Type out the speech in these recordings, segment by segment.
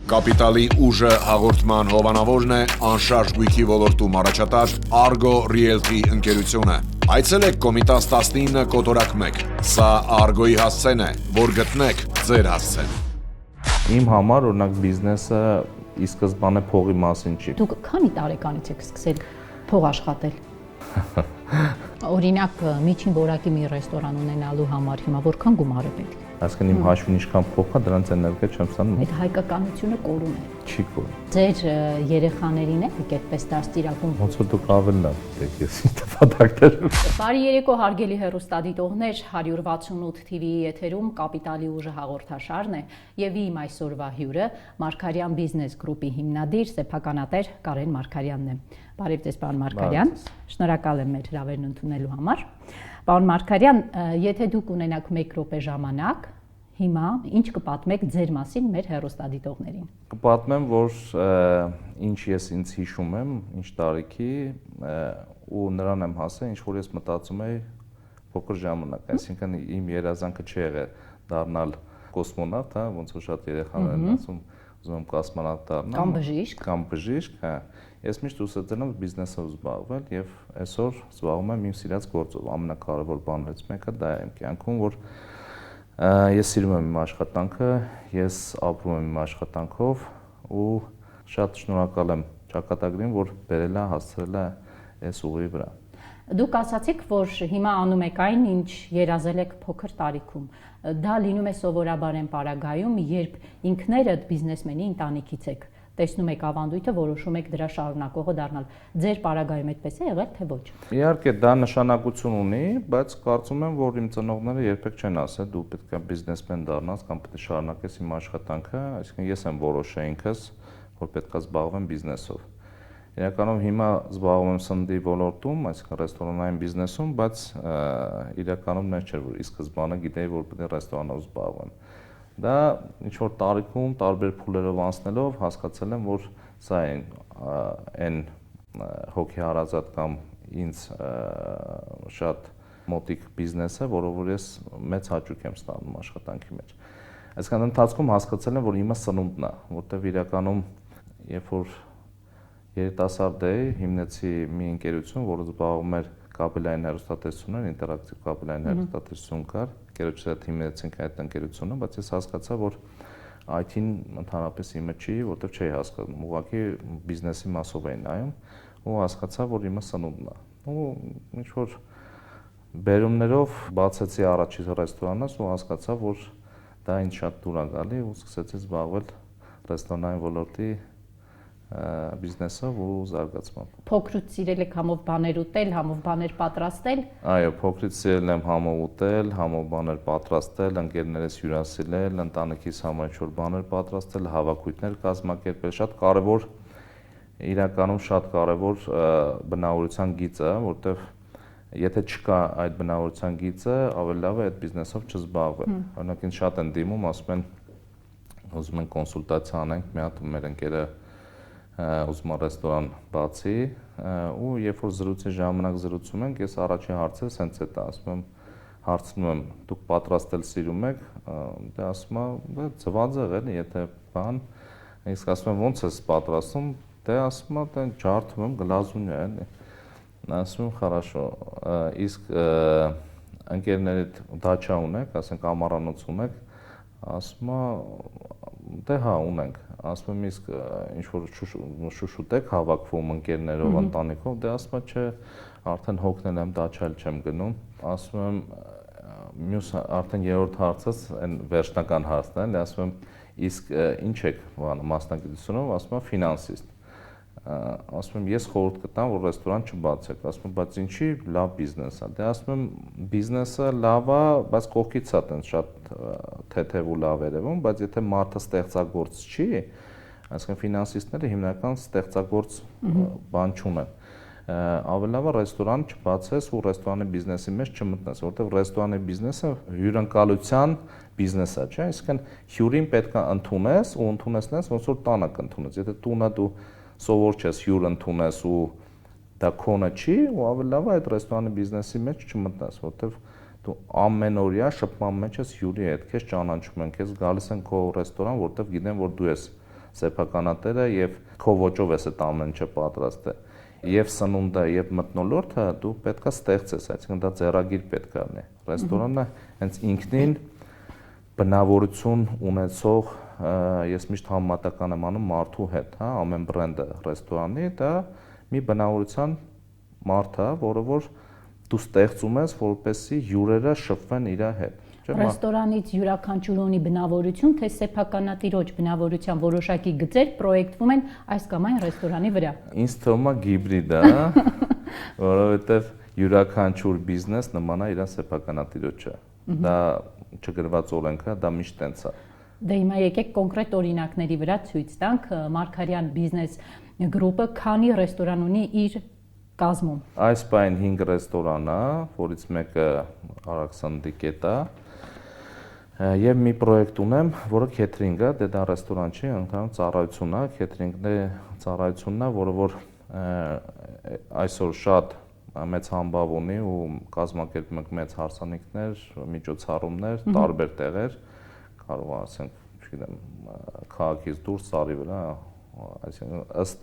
Կապիտալի ուժը հաղորդման հովանավորն է անշարժ գույքի ոլորտում առաջատար Argo Realty ընկերությունը։ Այցելեք Կոմիտաս 19 կոտորակ 1։ Սա Argo-ի հասցեն է, որ գտնեք ձեր հասցեն։ Իմ համար օրինակ բիզնեսը ի սկզբանե փողի մասին չի։ Դուք քանի տարեկանից եք սկսել փող աշխատել։ Օրինակ միջին որակի մի ռեստորան ունենալու համար հիմա որքան գումար է պետք։ Այսինքն իմ հաշվին ինչքան փող կա, դրանց էներգիա չեմ ստանում։ Այդ հայկականությունը կորում է։ Չի կորում։ Ձեր երեխաներին եք այդպես դաստիարակում։ Ոնց որ դուք ավելն եք ես տվյալներ։ Բարի երեկո հարգելի հեռուստադիտողներ, 168 TV-ի եթերում Կապիտալի ուժը հաղորդաշարն է եւ իմ այսօրվա հյուրը Մարգարյան բիզնես գրուպի հիմնադիր, սեփականատեր Կարեն Մարգարյանն է։ Բարև ձեզ, պարոն Մարգարյան։ Շնորհակալ եմ մեր հրավերն ընդունելու համար։ Պարոն Մարգարյան, եթե դուք ունենաք 1 րոպե ժամանակ, հիմա ինչ կպատմեք ձեր մասին մեր հեռուստադիտողներին։ Կպատմեմ, որ ինչ ես ինձ հիշում եմ, ինչ տարիքի ու նրան եմ հասել, ինչ որ ես մտածում էի փոքր ժամանակ, այսինքն իմ երազանքը չի եղել դառնալ կոսմոնավտ, հա, ոնց որ շատ երեխաներ են ասում, ուզում եմ կոսմոնավտ դառնալ կամ բժիշկ, հա։ Ես միշտ ուսացել եմ բիզնեսով զբաղվել եւ այսօր զբաղվում եմ իմ սիրած գործով։ Ամենակարևոր բաներից մեկը դա է իմ կյանքում, որ ես սիրում եմ իմ աշխատանքը, ես ապրում եմ իմ աշխատանքով ու շատ շնորհակալ եմ ճակատագրին, որ բերել է, հասցրել է այս ուղի վրա։ Դուք ասացիք, որ հիմա անում եք այն, ինչ երազել եք փոքր տարիքում։ Դա լինում է սովորաբար այն պարագայում, երբ ինքներդ բիզնեսմենի ընտանիքից եք, տեսնում եք ավանդույթը, որոշում եք դրա շարունակողը դառնալ։ Ձեր պարագայում այդպես է եղել, թե ոչ։ Իհարկե դա նշանակություն ունի, բայց կարծում եմ, որ իմ ծնողները երբեք չեն ասել դու պետք է բիզնեսմեն դառնաս կամ պետք է շարունակես իմ աշխատանքը, այսինքն ես եմ որոշել ինքս, որ պետք է զբաղվեմ բիզնեսով։ Իրականում հիմա զբաղվում եմ սննդի ոլորտում, այսինքն ռեստորանային բիզնեսում, բայց իրականում նա չէր, որ ի սկզբանե գիտեի, որ պետք է ռեստորանով զբաղվեմ։ Դա ինչ որ տարիքում տարբեր փուլերով անցնելով հասկացել եմ, որ սա է այն հոգեհարազատ կամ ինձ շատ մոտիկ բիզնեսը, որով որ ես մեծ հաճույք եմ ստանում աշխատանքի մեջ։ Այսինքն ընթացքում հասկացել եմ, որ հիմա սնունդն է, որտեղ իրականում երբ որ երիտասարդ էի, հիմնեցի մի ընկերություն, որը զբաղվում էր կաբելային հեռուստատեսություններ, ինտերակտիվ կաբելային հեռուստատեսություն կար, ընկերոջս հետ հիմնեցինք այդ ընկերությունը, բայց ես հասկացա, որ IT-ն ընդհանրապես իմը չի, որտեղ չէի հասկանում, ուղղակի բիզնեսի մասով էի նայում ու հասկացա, որ իմը սնունդն է։ Ու ինչ որ բերումներով բացեցի առաջի ռեստորանս ու հասկացա, որ դա ինձ շատ դուր է գալի ու սկսեցի զբաղվել ռեստորանային ոլորտի բիզնեսով ու զարգացմամբ։ Փոքրուց սիրել եք համով բաներ ուտել, համով բաներ պատրաստել։ Այո, փոքրից սիրել եմ համով ուտել, համով բաներ պատրաստել, ընկերներս հյուրասիրել, ընտանիքիս համար ինչ-որ բաներ պատրաստել, հավաքույթներ կազմակերպել, շատ կարևոր, իրականում շատ կարևոր բնավորության գիծ է, որտեղ եթե չկա այդ բնավորության գիծը, ավելի լավ է այդ բիզնեսով չզբաղվել։ Օրինակ ինձ շատ են դիմում, ասում են ուզում են կոնսուլտացիա անենք, մի հատ մեր ընկերը ուզում եմ ռեստորան բացի ու երբ որ զրույցի ժամանակ զրուցում ենք, ես առաջի հարցը սենց է դա, ասում եմ, հարցնում եմ, դուք պատրաստել սիրում եք, դե ասում եմ, ձվածեղ էլի, եթե բան, իսկ ասում եմ, ոնց ես պատրաստում, դե ասում եմ, դե ջարդում եմ, գլազունյա էլի, ասում եմ, хорошо, իսկ ընկերներիդ դաչա ունեք, ասենք ամառանոց ունեք, ասում եմ, դե հա ունենք, ասում եմ, իսկ ինչ-որ շուշուտ եք հավաքվում ընկերներով, ընտանիքով, դե ասում եմ, չէ, արդեն հոգնել եմ, դաչալ չեմ գնում, ասում եմ, մյուս արդեն երրորդ հարցս, այն վերջնական հարցն է, ասում եմ, իսկ ինչ եք մասնագիտությունով, ասում եմ, ֆինանսիստ, ասում եմ, ես խորհուրդ կտամ, որ ռեստորան չբացեք, ասում եմ, բայց ինչի լավ բիզնես է, դե ասում եմ, բիզնեսը լավ է, բայց կողքից է տենց շատ թեթև ու լավ երևում, բայց եթե մարդը ստեղծագործ չի, այսինքն ֆինանսիստները հիմնական ստեղծագործ բան չունեն, ավելի լավ է ռեստորան չբացես ու ռեստորանի բիզնեսի մեջ չմտնես, որովհետև ռեստորանի բիզնեսը հյուրընկալության բիզնես է, չէ՞, այսինքն հյուրին պետք է ընդունես ու ընդունեցնես ոնց որ տանը կընդունես, եթե տունը դու սովոր չես հյուր ընդունես ու դա քոնը չի ու ավելի լավ է այդ ռեստորանի բիզնեսի մեջ չմտնես, որովհետև դու ամենօրյա շփման մեջ ես հյուրի հետ, քեզ ճանաչում են, քեզ գալիս են քո ռեստորան, որտեղ գիտեն, որ դու ես սեփականատերը եւ քո ոճով ես այդ ամեն ինչը պատրաստել։ Եվ սնունդը, եւ մթնոլորտը դու պետքա ստեղծես, այսինքն դա ձեռագիր պետք է լինի։ Ռեստորանը հենց ինքնին բնավորություն ունեցող, ես միշտ համեմատական եմ անում մարդու հետ, հա, ամեն բրենդը ռեստորանի դա մի բնավորության մարդ է, որը որ դու ստեղծում ես, որպեսզի հյուրերը շփվեն իր հետ։ Ռեստորանից յուրաքանչյուր ունի բնավորություն, թե սեփականատիրոջ բնավորության որոշակի գծեր պրոյեկտվում են այս կամ այն ռեստորանի վրա։ Ինձ թվում է գիբրիդ է, որովհետև յուրաքանչյուր բիզնես նման է իր սեփականատիրոջը։ Դա չգրված օրենք է, դա միշտ տենց է։ Դե հիմա եկեք կոնկրետ օրինակների վրա ցույց տանք Մարգարյան բիզնես գրուպը քանի ռեստորան ունի իր կազմում։ Այս պայն 5 ռեստորան է, որից մեկը Արաքսանդի կետ է։ Եվ մի պրոյեկտ ունեմ, որը քեթրինգ է, դե դա ռեստորան չի, ընդհանուր ծառայություն է, քեթրինգն է ծառայությունն է, որը որ այսօր շատ մեծ համբավ ունի ու կազմակերպում ենք մեծ հարսանիքներ, միջոցառումներ, տարբեր տեղեր, կարող ասենք, չգիտեմ, քաղաքից դուրս ծառի վրա, այսինքն ըստ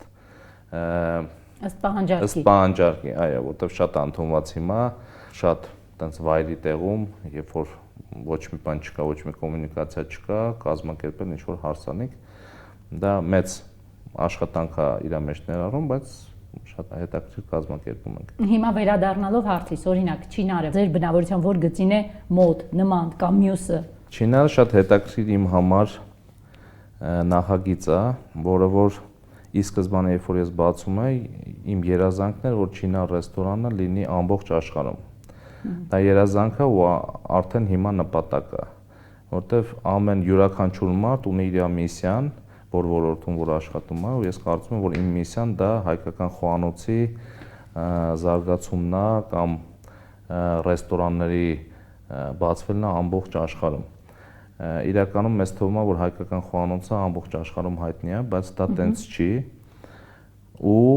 պահանջարկի, այո, որտեղ շատ ընդունված հիմա, շատ տենց վայրի տեղում, երբ որ ոչ մի բան չկա, ոչ մի կոմունիկացիա չկա, կազմակերպել ինչ-որ հարսանիք, դա մեծ աշխատանք է իր մեջ ներառում, բայց շատ հետաքրքիր կազմակերպում ենք։ Հիմա վերադառնալով հարցիս, օրինակ, չինարը ձեր բնավորության որ գծին է մոտ, նման կամ մյուսը։ Չինարը շատ հետաքրքիր իմ համար նախագիծ է, որը որ ի սկզբանե երբ որ ես բացում եմ, իմ երազանքն էր, որ չինար ռեստորանը լինի ամբողջ աշխարհում։ Դա երազանքը ու արդեն հիմա նպատակ է, որտեվ ամեն յուրաքանչյուր մարդ ունի իր միսիան, որ ոլորտում որ աշխատում է, ու ես կարծում եմ, որ իմ միսիան դա հայկական խոհանոցի զարգացումն է կամ ռեստորանների բացվելն է ամբողջ աշխարհում։ Իրականում մեզ թվում է, որ հայկական խոհանոցը ամբողջ աշխարհում հայտնի է, բայց դա տենց չի, ու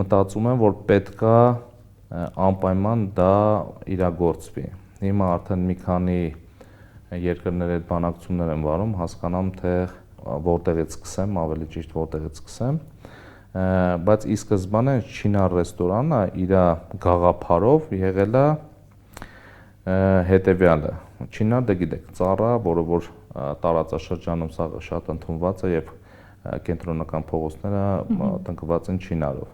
մտածում եմ, որ պետքա անպայման դա իրագործվի։ Հիմա արդեն մի քանի երկրների հետ բանակցություններ եմ վարում, հասկանամ թե որտեղից սկսեմ, ավելի ճիշտ որտեղից սկսեմ, բայց ի սկզբանե չինար ռեստորանը իր գաղափարով եղել է հետևյալը։ Չինար դե գիտեք, ծառա, որը որ տարածաշրջանում սա շատ ընդունված է եւ կենտրոնական փողոցները տնկված են չինարով։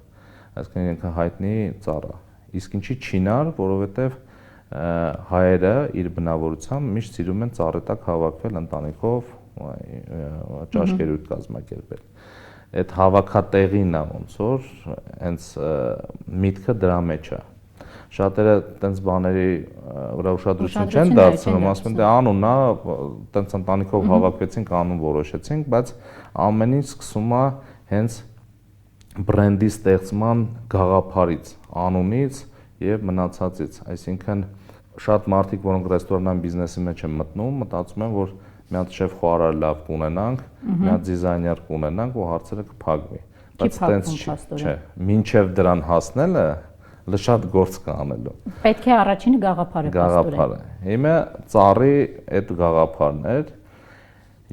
Այսինքն ինքը հայտնի ծառա։ Իսկ ինչի չինար, որովհետև հայերը իր բնավորությամբ միշտ սիրում են ծառի տակ հավաքվել ընտանիքով, ճաշկերույթ կազմակերպել։ Այդ հավաքատեղին է ոնց որ հենց միտքը դրա մեջ է։ Շատերը տենց բաների վրա ուշադրություն չեն դարձնում, ասում են դե անունն է, տենց ընտանիքով հավաքվեցինք, անուն որոշեցինք, բայց ամեն ինչ սկսում է հենց բրենդի ստեղծման գաղափարից, անունից եւ մնացածից, այսինքն շատ մարդիկ, որոնք ռեստորանային բիզնեսի մեջ են մտնում, մտածում են, որ մի հատ շեֆ խոհարար լավ կունենանք, մի հատ դիզայներ կունենանք ու հարցերը կփակվի, բայց տենց չէ, մինչեւ դրան հասնելը շատ գործ կա անելու։ Պետք է առաջինը գաղափարը Գաղափարը։ Հիմա ծառի այդ գաղափարն էր,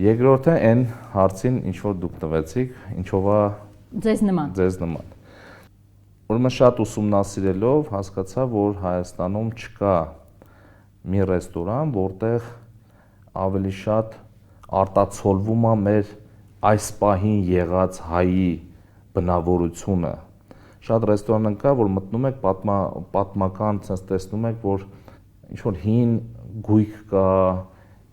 երկրորդը այն հարցին, ինչ որ դուք տվեցիք, ինչով է ձեզ նման։ Ուրեմն շատ ուսումնասիրելով հասկացա, որ Հայաստանում չկա մի ռեստորան, որտեղ ավելի շատ արտացոլվում է մեր այս պահին եղած հայի բնավորությունը։ Շատ ռեստորաններ կա, որ մտնում եք պատմական, ցած տեսնում եք, որ ինչ որ հին գույք կա,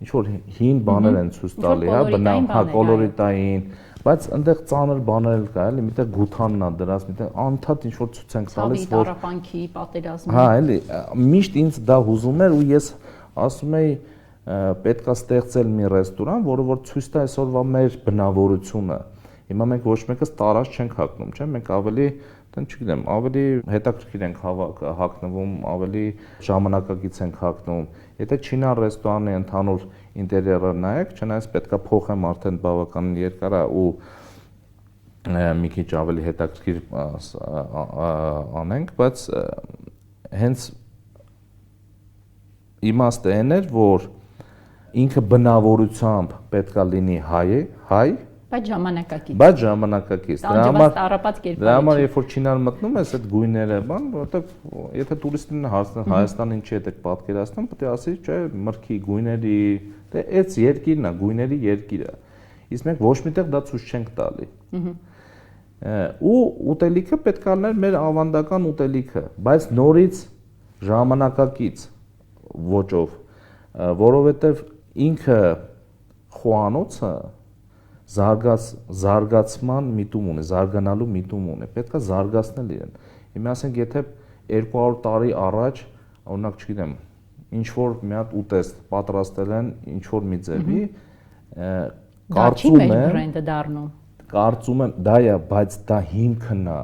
ինչ որ հին բաներ են ցույց տալի, հա, կոլորիտային, բայց այնտեղ ծանր բաներ կա, էլի, միտեղ գութանն է դրած, միտեղ անընդհատ ինչ որ ցույց ենք տալիս, որ տառապանքի, պատերազմի։ Հա, էլի, միշտ ինձ դա հուզում էր ու ես ասում էի պետքա ստեղծել մի ռեստորան, որը որ ցույց տա այսօրվա մեր բնավորությունը։ Հիմա մենք ոչ մեկս տարած չենք հագնում, չէ՞, մենք ավելի, չգիտեմ, ավելի հետաքրքիր ենք հագնվում, ավելի ժամանակակից ենք հագնում։ Եթե չինար ռեստորանի ընդհանուր ինտերիերը նայեք, չնայած պետքա փոխեմ արդեն բավականին երկար է ու մի քիչ ավելի հետաքրքիր անենք, բայց հենց իմաստը այն էր, որ ինքը բնավորությամբ պետքա լինի հայ, Բայց ժամանակակից։ Բայց ժամանակակից։ Տանջված տառապած կերպարի Դրա համար չի։ երբ որ Չինան մտնում ես այդ գույները, բան, որովհետև եթե տուրիստին Հայաստանին չի եք պատկերացնում, պետք է ասի, չէ, մրգի գույների, դե այդ երկիրն է, գույների երկիրը։ Իսկ մենք ոչ միտեղ դա ցույց չենք տալի։ Ու ուտելիքը պետք է լիներ մեր ավանդական ուտելիքը, բայց նորից ժամանակակից ոճով, որովհետև ինքը խոհանոցը զարգացման միտում ունի, զարգանալու միտում ունի, պետք է զարգացնել իրեն։ Հիմա ասենք, եթե 200 տարի առաջ, օրինակ, չգիտեմ, ինչ որ մի հատ ուտեստ պատրաստել են ինչ որ մի ձևի, կարծում եմ բրենդը դառնում։ Կարծում եմ դա է, բայց դա հիմքն է։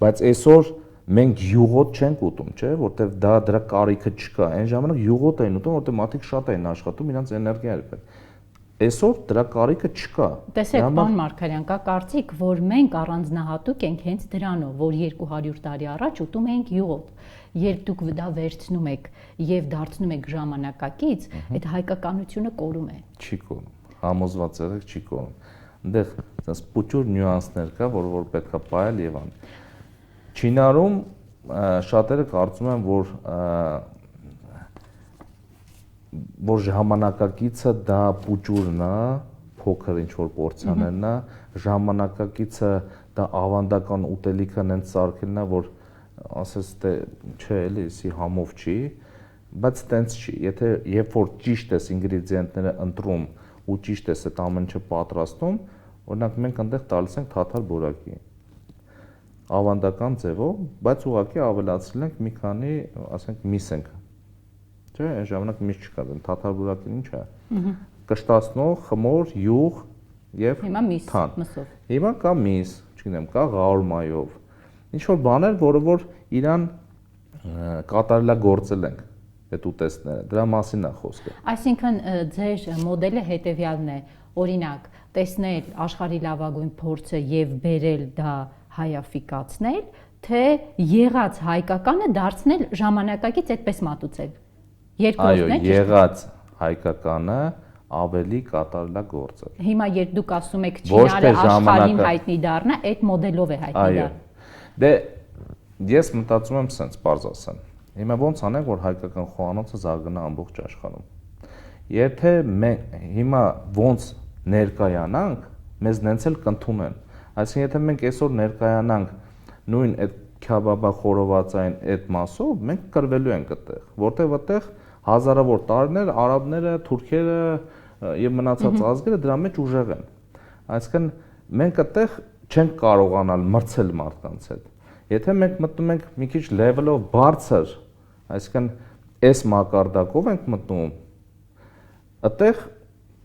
Բայց այսօր մենք յուղոտ չենք ուտում, չէ՞, որտեվ դա դրա կարիքը չկա։ Այն ժամանակ յուղոտ էին ուտում, որտեվ մարդիկ շատ էին աշխատում, իրանց էներգիա էր պետք։ Այսօր դրա կարիքը չկա։ Տեսեք, պարոն Մարգարյան, կա կարծիք, որ մենք առանձնահատուկ ենք հենց դրանով, որ 200 տարի առաջ ուտում էինք յուղոտ։ Երբ դուք դա վերցնում եք եւ դարձնում եք ժամանակակից, այդ հայկականությունը կորում է։ Չի կորում։ Համոզված եղեք, չի կորում։ Այնտեղ ասես փոքր նյուանսներ կա, որ պետքա պայել եւ ան։ Չինարում շատերը կարծում են, որ ժամանակակիցը դա փոքրն է, փոքր ինչ որ պորցիաներն է, ժամանակակիցը դա ավանդական ուտելիքն են սարքելն է, որ ասես թե չէ, էլի, էսի համով չի, բայց տենց չի։ Եթե երբ որ ճիշտ ես ինգրեդիենտները ընտրում ու ճիշտ ես այդ ամենը պատրաստում, օրինակ մենք այնտեղ տալիս ենք թաթար բորակի ավանդական ձևով, բայց ուղղակի ավելացրել ենք մի քանի, ասենք, միս ենք։ Չէ, այն ժամանակ միս չկար, թաթար բորակին ինչ է։ Կշտացնող, խմոր, յուղ եւ հիմա միս մսով։ Հիմա կա միս, չգիտեմ, կա ղարմայով։ Ինչ որ բաներ, որը որ իրան կատարելագործել ենք այդ ուտեստները, դրա մասին է խոսքը։ Այսինքն ձեր մոդելը հետեւյալն է, օրինակ, տեսնել աշխարհի լավագույն փորձը եւ բերել դա հայաֆիկացնել, թե եղած հայկականը դարձնել ժամանակակից այդպես մատուցել։ Երկրորդն է։ Այո, եղած հայկականը ավելի կատարելագործել։ Հիմա երբ դուք ասում եք Չինարը աշխարհին հայտնի դառնա, այդ մոդելով է հայտնի դառնա։ Դե ես մտածում եմ սենց, պարզ ասեմ։ Հիմա ոնց անենք, որ հայկական խոհանոցը զարգանա ամբողջ աշխարհում։ Եթե մենք հիմա ոնց ներկայանանք, մեզ նենց էլ կընդունեն։ Այսինքն, եթե մենք այսօր ներկայանանք նույն այդ քյաբաբա խորովածային այդ մասով, մենք կրվելու ենք այդտեղ, որտեղ այդտեղ հազարավոր տարիներ արաբները, թուրքերը եւ մնացած ազգերը դրա մեջ ուժեղ են։ Այսինքն մենք այդտեղ չենք կարողանալ մրցել մարդկանց հետ։ Եթե մենք մտնում ենք մի քիչ level-ով բարձր, այսինքն այս մակարդակով ենք մտնում, այդտեղ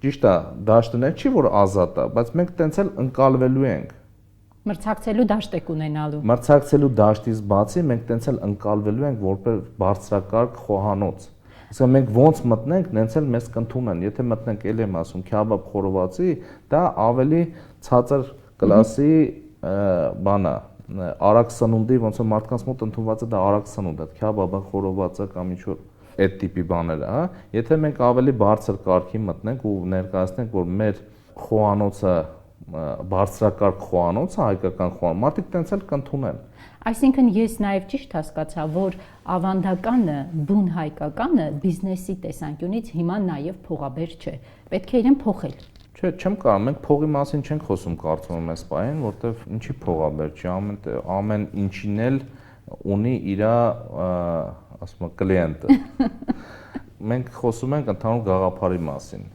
ճիշտ է, դաշտներ չի որ ազատ է, բայց մենք տենց էլ ընկալվելու ենք։ Մրցակցելու դաշտ եք ունենալու։ Մրցակցելու դաշտից բացի մենք տենց էլ ընկալվելու ենք որպես բարձրակարգ խոհանոց։ Իսկ մենք ոնց մտնենք, նենց էլ մեզ կընդունեն։ Եթե մտնենք, ել եմ ասում, քյաբաբ խորովածի, դա ավելի ցածր կլասի բան է, արագ սնունդի, ոնց որ մարդկանց մոտ ընդունված է դա արագ սնունդ է, քյաբաբը, խորովածը կամ ինչ որ այդ տիպի բաները, հա։ Եթե մենք ավելի բարձր կարգի մտնենք ու ներկայացնենք, որ մեր խոհանոցը բարձրակարգ խոհանոցը, հայկական խոհանոց, մարդիկ տենց էլ կընդունեն։ Այսինքն ես նաև ճիշտ հասկացա, որ ավանդականը, բուն հայկականը բիզնեսի տեսանկյունից հիմա նաև փողաբեր չէ։ Պետք է իրեն փոխել։ Չէ, չեմ կարող, մենք փողի մասին չենք խոսում, կարծում եմ, այս պահին, որտեվ ինչի փողաբեր չի, ամեն ինչին էլ ունի իր, ասում եմ, կլիենտը։ Մենք խոսում ենք ընդհանուր գաղափարի մասին։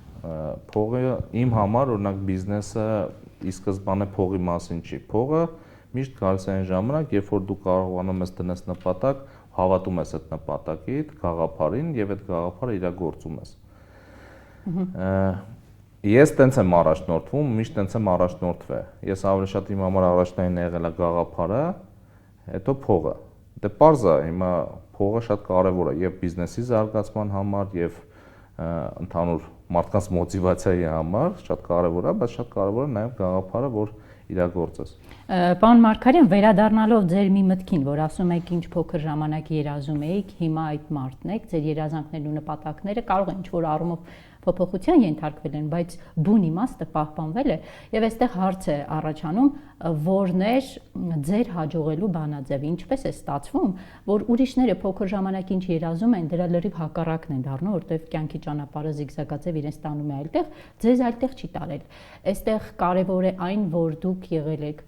Փողը իմ համար, օրինակ, բիզնեսը ի սկզբանե փողի մասին չի։ Փողը միշտ գալիս է այն ժամանակ, երբ որ դու կարողանում ես դնես նպատակ, հավատում ես այդ նպատակիդ, գաղափարին եւ այդ գաղափարը իրագործում ես։ Ես տենց եմ առաջնորդվում, միշտ տենց եմ առաջնորդվել։ Ես ավելի շատ իմ համար առաջնային եղել է գաղափարը, հետո փողը։ Դե պարզ է, հիմա փողը շատ կարևոր է եւ բիզնեսի զարգացման համար եւ ընդհանուր մարդկանց մոտիվացիայի համար շատ կարևոր է, բայց շատ կարևոր է նաեւ գաղափարը, որ իրագործես։ Պարոն Մարգարյան, վերադառնալով ձեր մի մտքին, որ ասում եք ինչ փոքր ժամանակ երազում էիք, հիմա այդ մարդն եք, ձեր երազանքներն ու նպատակները կարող են ինչ-որ առումով փոփոխության ենթարկվել են, բայց բուն իմաստը պահպանվել է, եւ այստեղ հարց է առաջանում, որն է ձեր հաջողելու բանաձևը, ինչպես է ստացվում, որ ուրիշները փոքր ժամանակի ինչ երազում են, դրա լրիվ հակառակն են դառնում, որտեղ կյանքի ճանապարհը զիգզագաձև իրենց տանում է այլտեղ, ձեզ այլտեղ չի տարել։ Այստեղ կարևոր է այն, որ դուք եղել եք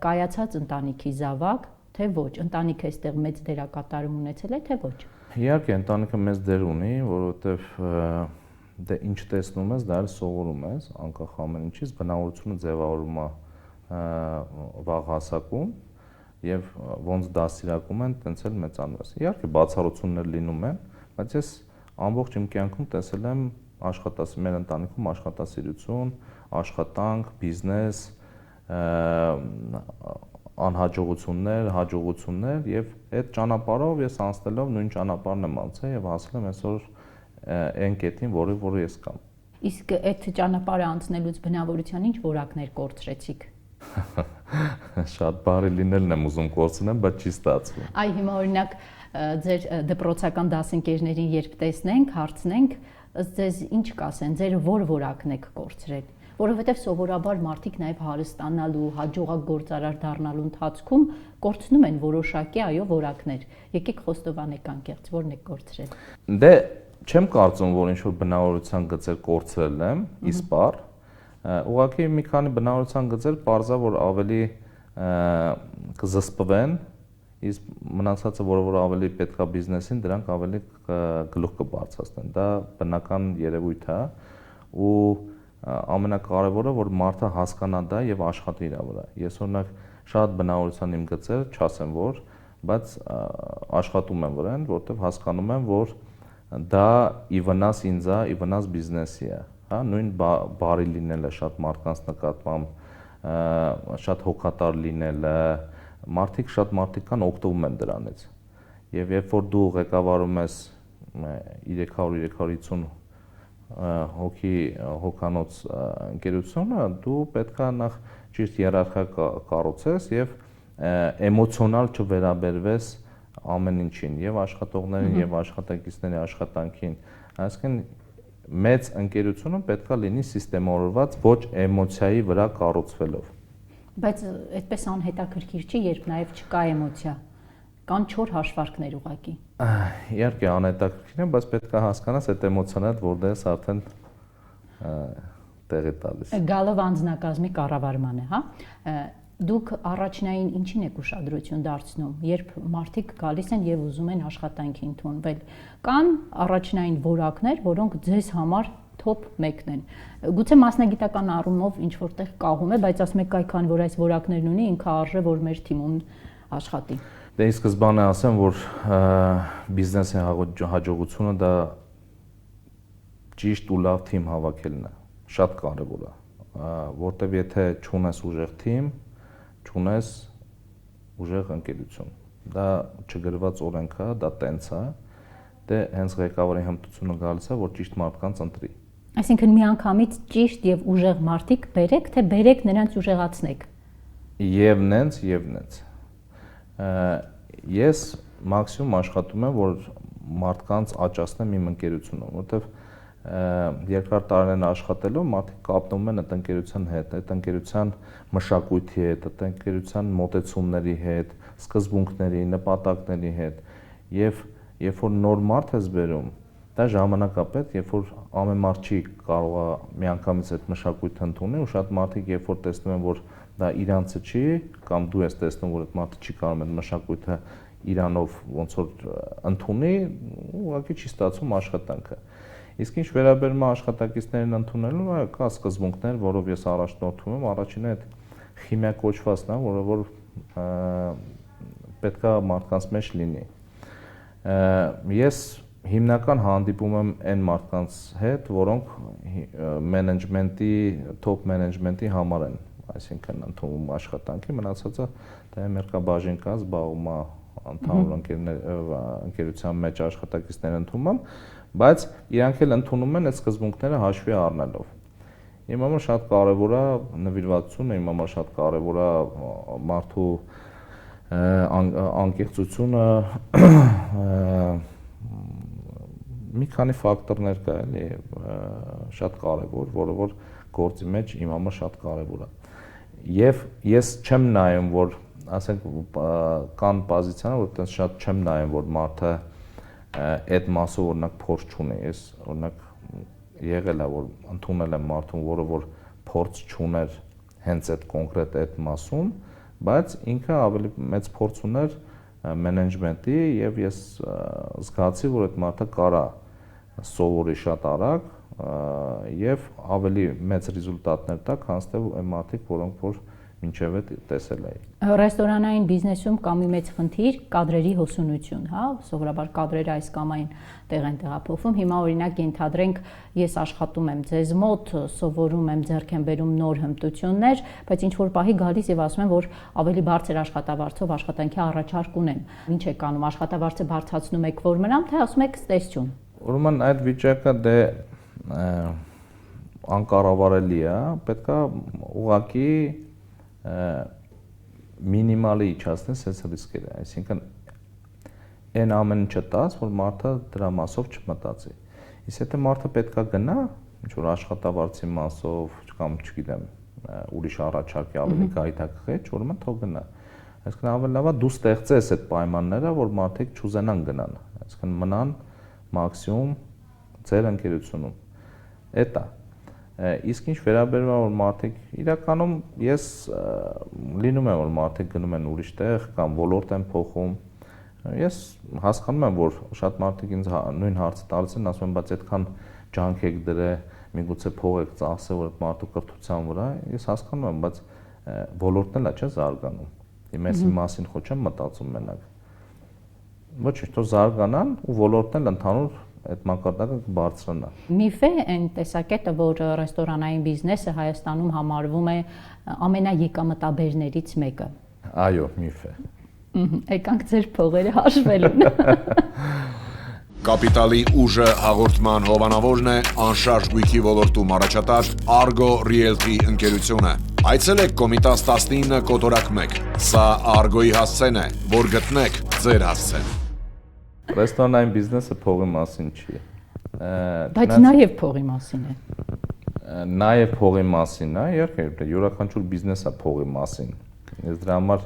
կայացած ընտանիքի զավակ, թե ոչ, ընտանիքը այստեղ մեծ դերակատարում ունեցել է, թե ոչ։ Իհարկե, ընտանիքը մեծ դեր ունի, որովհետև դե ինչ տեսնում ես, դա էլ սովորում ես, անկախ ամեն ինչից, բնավորությունը ձևավորում է վաղ հասակում եւ ոնց դաստիարակում են, տենց էլ մեծանում ես։ Իհարկե, բացառություններ լինում են, բայց ես ամբողջ իմ կյանքում տեսել եմ մեր ընտանիքում աշխատասիրություն, աշխատանք, բիզնես, անհաջողություններ, հաջողություններ եւ այդ ճանապարհով ես անցնելով նույն ճանապարհն եմ անցել եւ հասել եմ այսօր այն կետին, որը ես կամ։ Իսկ այդ ճանապարհը անցնելուց բնավորության ինչ որակներ կորցրեցիք։ Շատ բարի լինելն եմ ուզում կորցնեմ, բայց չի ստացվում։ Այ հիմա օրինակ ձեր դպրոցական դասընկերներին երբ տեսնենք, հարցնենք, ըստ ձեզ ինչ կասեն, ձեր որ որակն եք կորցրել։ Որովհետև սովորաբար մարդիկ նաև հարստանալու, հաջողակ գործարար դառնալու ընթացքում կորցնում են որոշակի այո որակներ։ Եկեք խոստովանեք անկեղծ, որն եք կորցրել։ Դե չեմ կարծում, որ ինչ-որ բնավորության գծեր կորցրել եմ, իսպառ։ Ուղղակի մի քանի բնավորության գծեր պարզա որ ավելի կզսպվեն, իսկ մնացածը որ ավելի պետքա բիզնեսին, դրանք ավելի գլուխ կբարձրացնեն։ Դա բնական երևույթ է ու ամենակարևորը որ մարդը հասկանա դա եւ աշխատի իր վրա։ Ես օրինակ շատ բնավորության իմ գծեր չասեմ որ, բայց աշխատում եմ վրան, որտեվ հասկանում եմ որ դա ի վնաս ինձ է, ի վնաս բիզնեսի է, հա, նույն բարի լինելը շատ մարդկանց նկատմամբ, շատ հոգատար լինելը, շատ մարդիկ կան օգտվում են դրանից։ Եվ երբ որ դու ղեկավարում ես 300-350 հոգի հոգանոց ընկերությունը, դու պետքա նախ ճիշտ հիերարխիա կառուցես եւ էմոցիոնալ չվերաբերվես ամեն ինչին, եւ աշխատողներին եւ աշխատակիցների աշխատանքին, այսինքն մեծ ընկերությունը պետքա լինի սիստեմավորված ոչ էմոցիայի վրա կառուցվելով։ Բայց այդպես անհետաքրքիր չի, երբ նաեւ չկա էմոցիա։ Կան 4 հաշվարկներ ուղղակի։ Իհարկե անհետաքրքիր է, բայց պետք է հասկանաս այդ էմոցիան որտեղից արդեն տեղի տալիս։ Գալով անձնակազմի կառավարման է, հա։ Դուք առաջնային ինչին եք ուշադրություն դարձնում, երբ մարդիկ գալիս են եւ ուզում են աշխատանքի ընդունվել։ Կան առաջնային որակներ, որոնք ձեզ համար top 1-ն են։ Գուցե մասնագիտական առումով ինչ որտեղ կաղում է, բայց ասում եք այքան որ այս որակներն ունի, ինքը արժե որ մեր թիմում աշխատի։ Դե ի սկզբանե ասեմ, որ բիզնեսի հաջողությունը դա ճիշտ ու լավ թիմ հավաքելն է, շատ կարևոր է, որտեվ եթե չունես ուժեղ թիմ, չունես ուժեղ ընկերություն, դա չգրված օրենք է, դա տենց է, դե հենց ղեկավարի հմտությունը գալիս է, որ ճիշտ մարդկանց ընտրի։ Այսինքն միանգամից ճիշտ եւ ուժեղ մարդիկ բերեք, թե բերեք նրանց ուժեղացնեք։ Եվ նենց, եւ նենց։ Ես մաքսիմում աշխատում եմ, որ մարդկանց աճացնեմ իմ ընկերությունում, որովհետև երկար տարիներ աշխատելով մարդիկ կապնում են այդ ընկերության հետ, այդ ընկերության մշակույթի հետ, այդ ընկերության մոտեցումների հետ, սկզբունքների, նպատակների հետ, եւ երբ որ նոր մարդ ես բերում, դա ժամանակապետ, երբ որ ամեն մարդ չի կարող միանգամից այդ մշակույթը ընդունել, ու շատ մարդիկ երբ որ տեսնում են, որ դա իրանցը չի, կամ դու ես տեսնում, որ այդ մարդը չի կարող այդ մշակույթը իրանով ոնց որ ընդունի, ուղղակի չի ստացվում աշխատանքը։ Իսկ ինչ վերաբերում է աշխատակիցներին ընդունելու, կա սկզբունքներ, որով ես առաջնորդվում եմ, առաջինը այդ խիմիա կոչվածն է, որը որ պետքա մարդկանց մեջ լինի։ Ես հիմնական հանդիպում եմ այն մարդկանց հետ, որոնք մենեջմենտի, top մենեջմենտի համար են, այսինքն ընդունում աշխատանքի, մնացածը դա մերկաբաժին կա, զբաղվում է ընդհանուր ընկերության մեջ աշխատակիցներ ընդունում, բայց իրանք էլ ընդունում են այդ սկզբունքները հաշվի առնելով։ Իմ համար շատ կարևոր է նվիրվածությունը, իմ համար շատ կարևոր է մարդու անկեղծությունը, մի քանի ֆակտորներ կա, էլի, շատ կարևոր, որը որ գործի մեջ իմ համար շատ կարևոր է։ Եվ ես չեմ նայում, որ ասենք կան պոզիցիաներ, որ այդպես շատ չեմ նայում, որ մարդը այդ մասով օրինակ փորձ չունի։ Ես օրինակ եղել է, որ ընդունել եմ մարդուն, որը որ փորձ չուներ հենց այդ կոնկրետ այդ մասում, բայց ինքը ավելի մեծ փորձ ուներ մենեջմենտի եւ ես զգացի, որ այդ մարդը կարա սովորի շատ արագ եւ ավելի մեծ ռեզուլտատներ տա, քան թե այն մարդիկ, որոնք որ մինչև այդ տեսել էի։ Ռեստորանային բիզնեսում կա մի մեծ խնդիր կադրերի հոսունություն, հա, սովորաբար կադրերը այս կամ այն տեղ են տեղափոխվում։ Հիմա օրինակ ենթադրենք ես աշխատում եմ ձեզ մոտ, սովորում եմ, ձեռք եմ բերում նոր հմտություններ, բայց ինչ որ պահի գալիս եւ ասում եմ, որ ավելի բարձր աշխատավարձով աշխատանքի առաջարկ ունեմ։ Ինչ եք անում, աշխատավարձը բարձրացնում եք, որ մնամ, թե ասում եք ստեսություն։ Ուրեմն այդ վիճակը դե անկառավարելի է, պետքա ուղղակի մինիմալի իջացնես այս ռիսկերը, այսինքն այն ամեն ինչը տաս, որ մարդը դրա մասով չմտածի։ Իսկ եթե մարդը պետքա գնա, ինչ որ աշխատավարձի մասով, կամ չգիտեմ, ուրիշ առաջարկի ավելի գայթակղեջ, ուրեմն թող գնա։ Այսինքն ավելի լավ է դու ստեղծես այդ պայմանները, որ մարդիկ չուզենան գնան, այսինքն մնան մաքսիմում ձեր ընկերությունում։ Էդ է։ Իսկ ինչ վերաբերում է որ մարդիկ իրականում ես լինում է որ մարդիկ գնում են ուրիշ տեղ կամ ոլորտ են փոխում ես հասկանում եմ որ շատ մարդիկ ինձ նույն հարցը տալիս են ասում են բայց այդքան ջանք եք դրել միգուցե փող եք ծախսել որ այդ մարդու կրթության վրա ես հասկանում եմ բայց ոլորտն էլ է չէ զարգանում ես իմ մասին ხო չեմ մտածում մենակ ոչինչ թող զարգանան ու ոլորտն էլ ընդհանուր այդ մակարդակը կբարձրանա։ Միֆ է այն տեսակետը, որ ռեստորանային բիզնեսը Հայաստանում համարվում է ամենաեկամտաբերներից մեկը։ Այո, միֆ է։ Եկանք ձեր փողերը հաշվելուն։ Կապիտալի ուժը հաղորդման հովանավորն է անշարժ գույքի ոլորտում առաջատար Argo Realty ընկերությունը։ Այցելեք Կոմիտաս 19 կոտորակ 1։ Սա Argo-ի հասցեն է, որ գտնեք ձեր հասցեն։ Ռեստորանային բիզնեսը փողի մասին չի։ Բայց նաև փողի մասին է։ Նաև փողի մասին է, իհարկե, յուրաքանչյուր բիզնեսը փողի մասին։ Ես դրա համար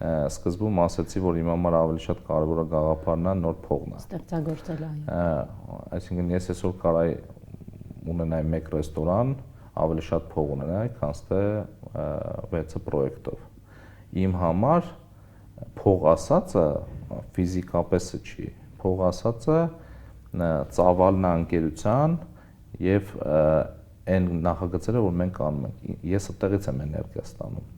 սկզբում ասացի, որ իմ համար ավելի շատ կարևորը գաղափարն է, նոր փողն է։ Ստեղծագործել այո։ Այսինքն ես այսօր կարայի ունենայի մեկ ռեստորան, ավելի շատ փող ունենայի, քան թե 6 պրոյեկտով։ Իմ համար փող ասածը ֆիզիկապես չի։ Փող ասածը ծավալն է ընկերության եւ այն նախագծերը, որ մենք անում ենք։ Ես այդտեղից եմ էներգիա ստանում։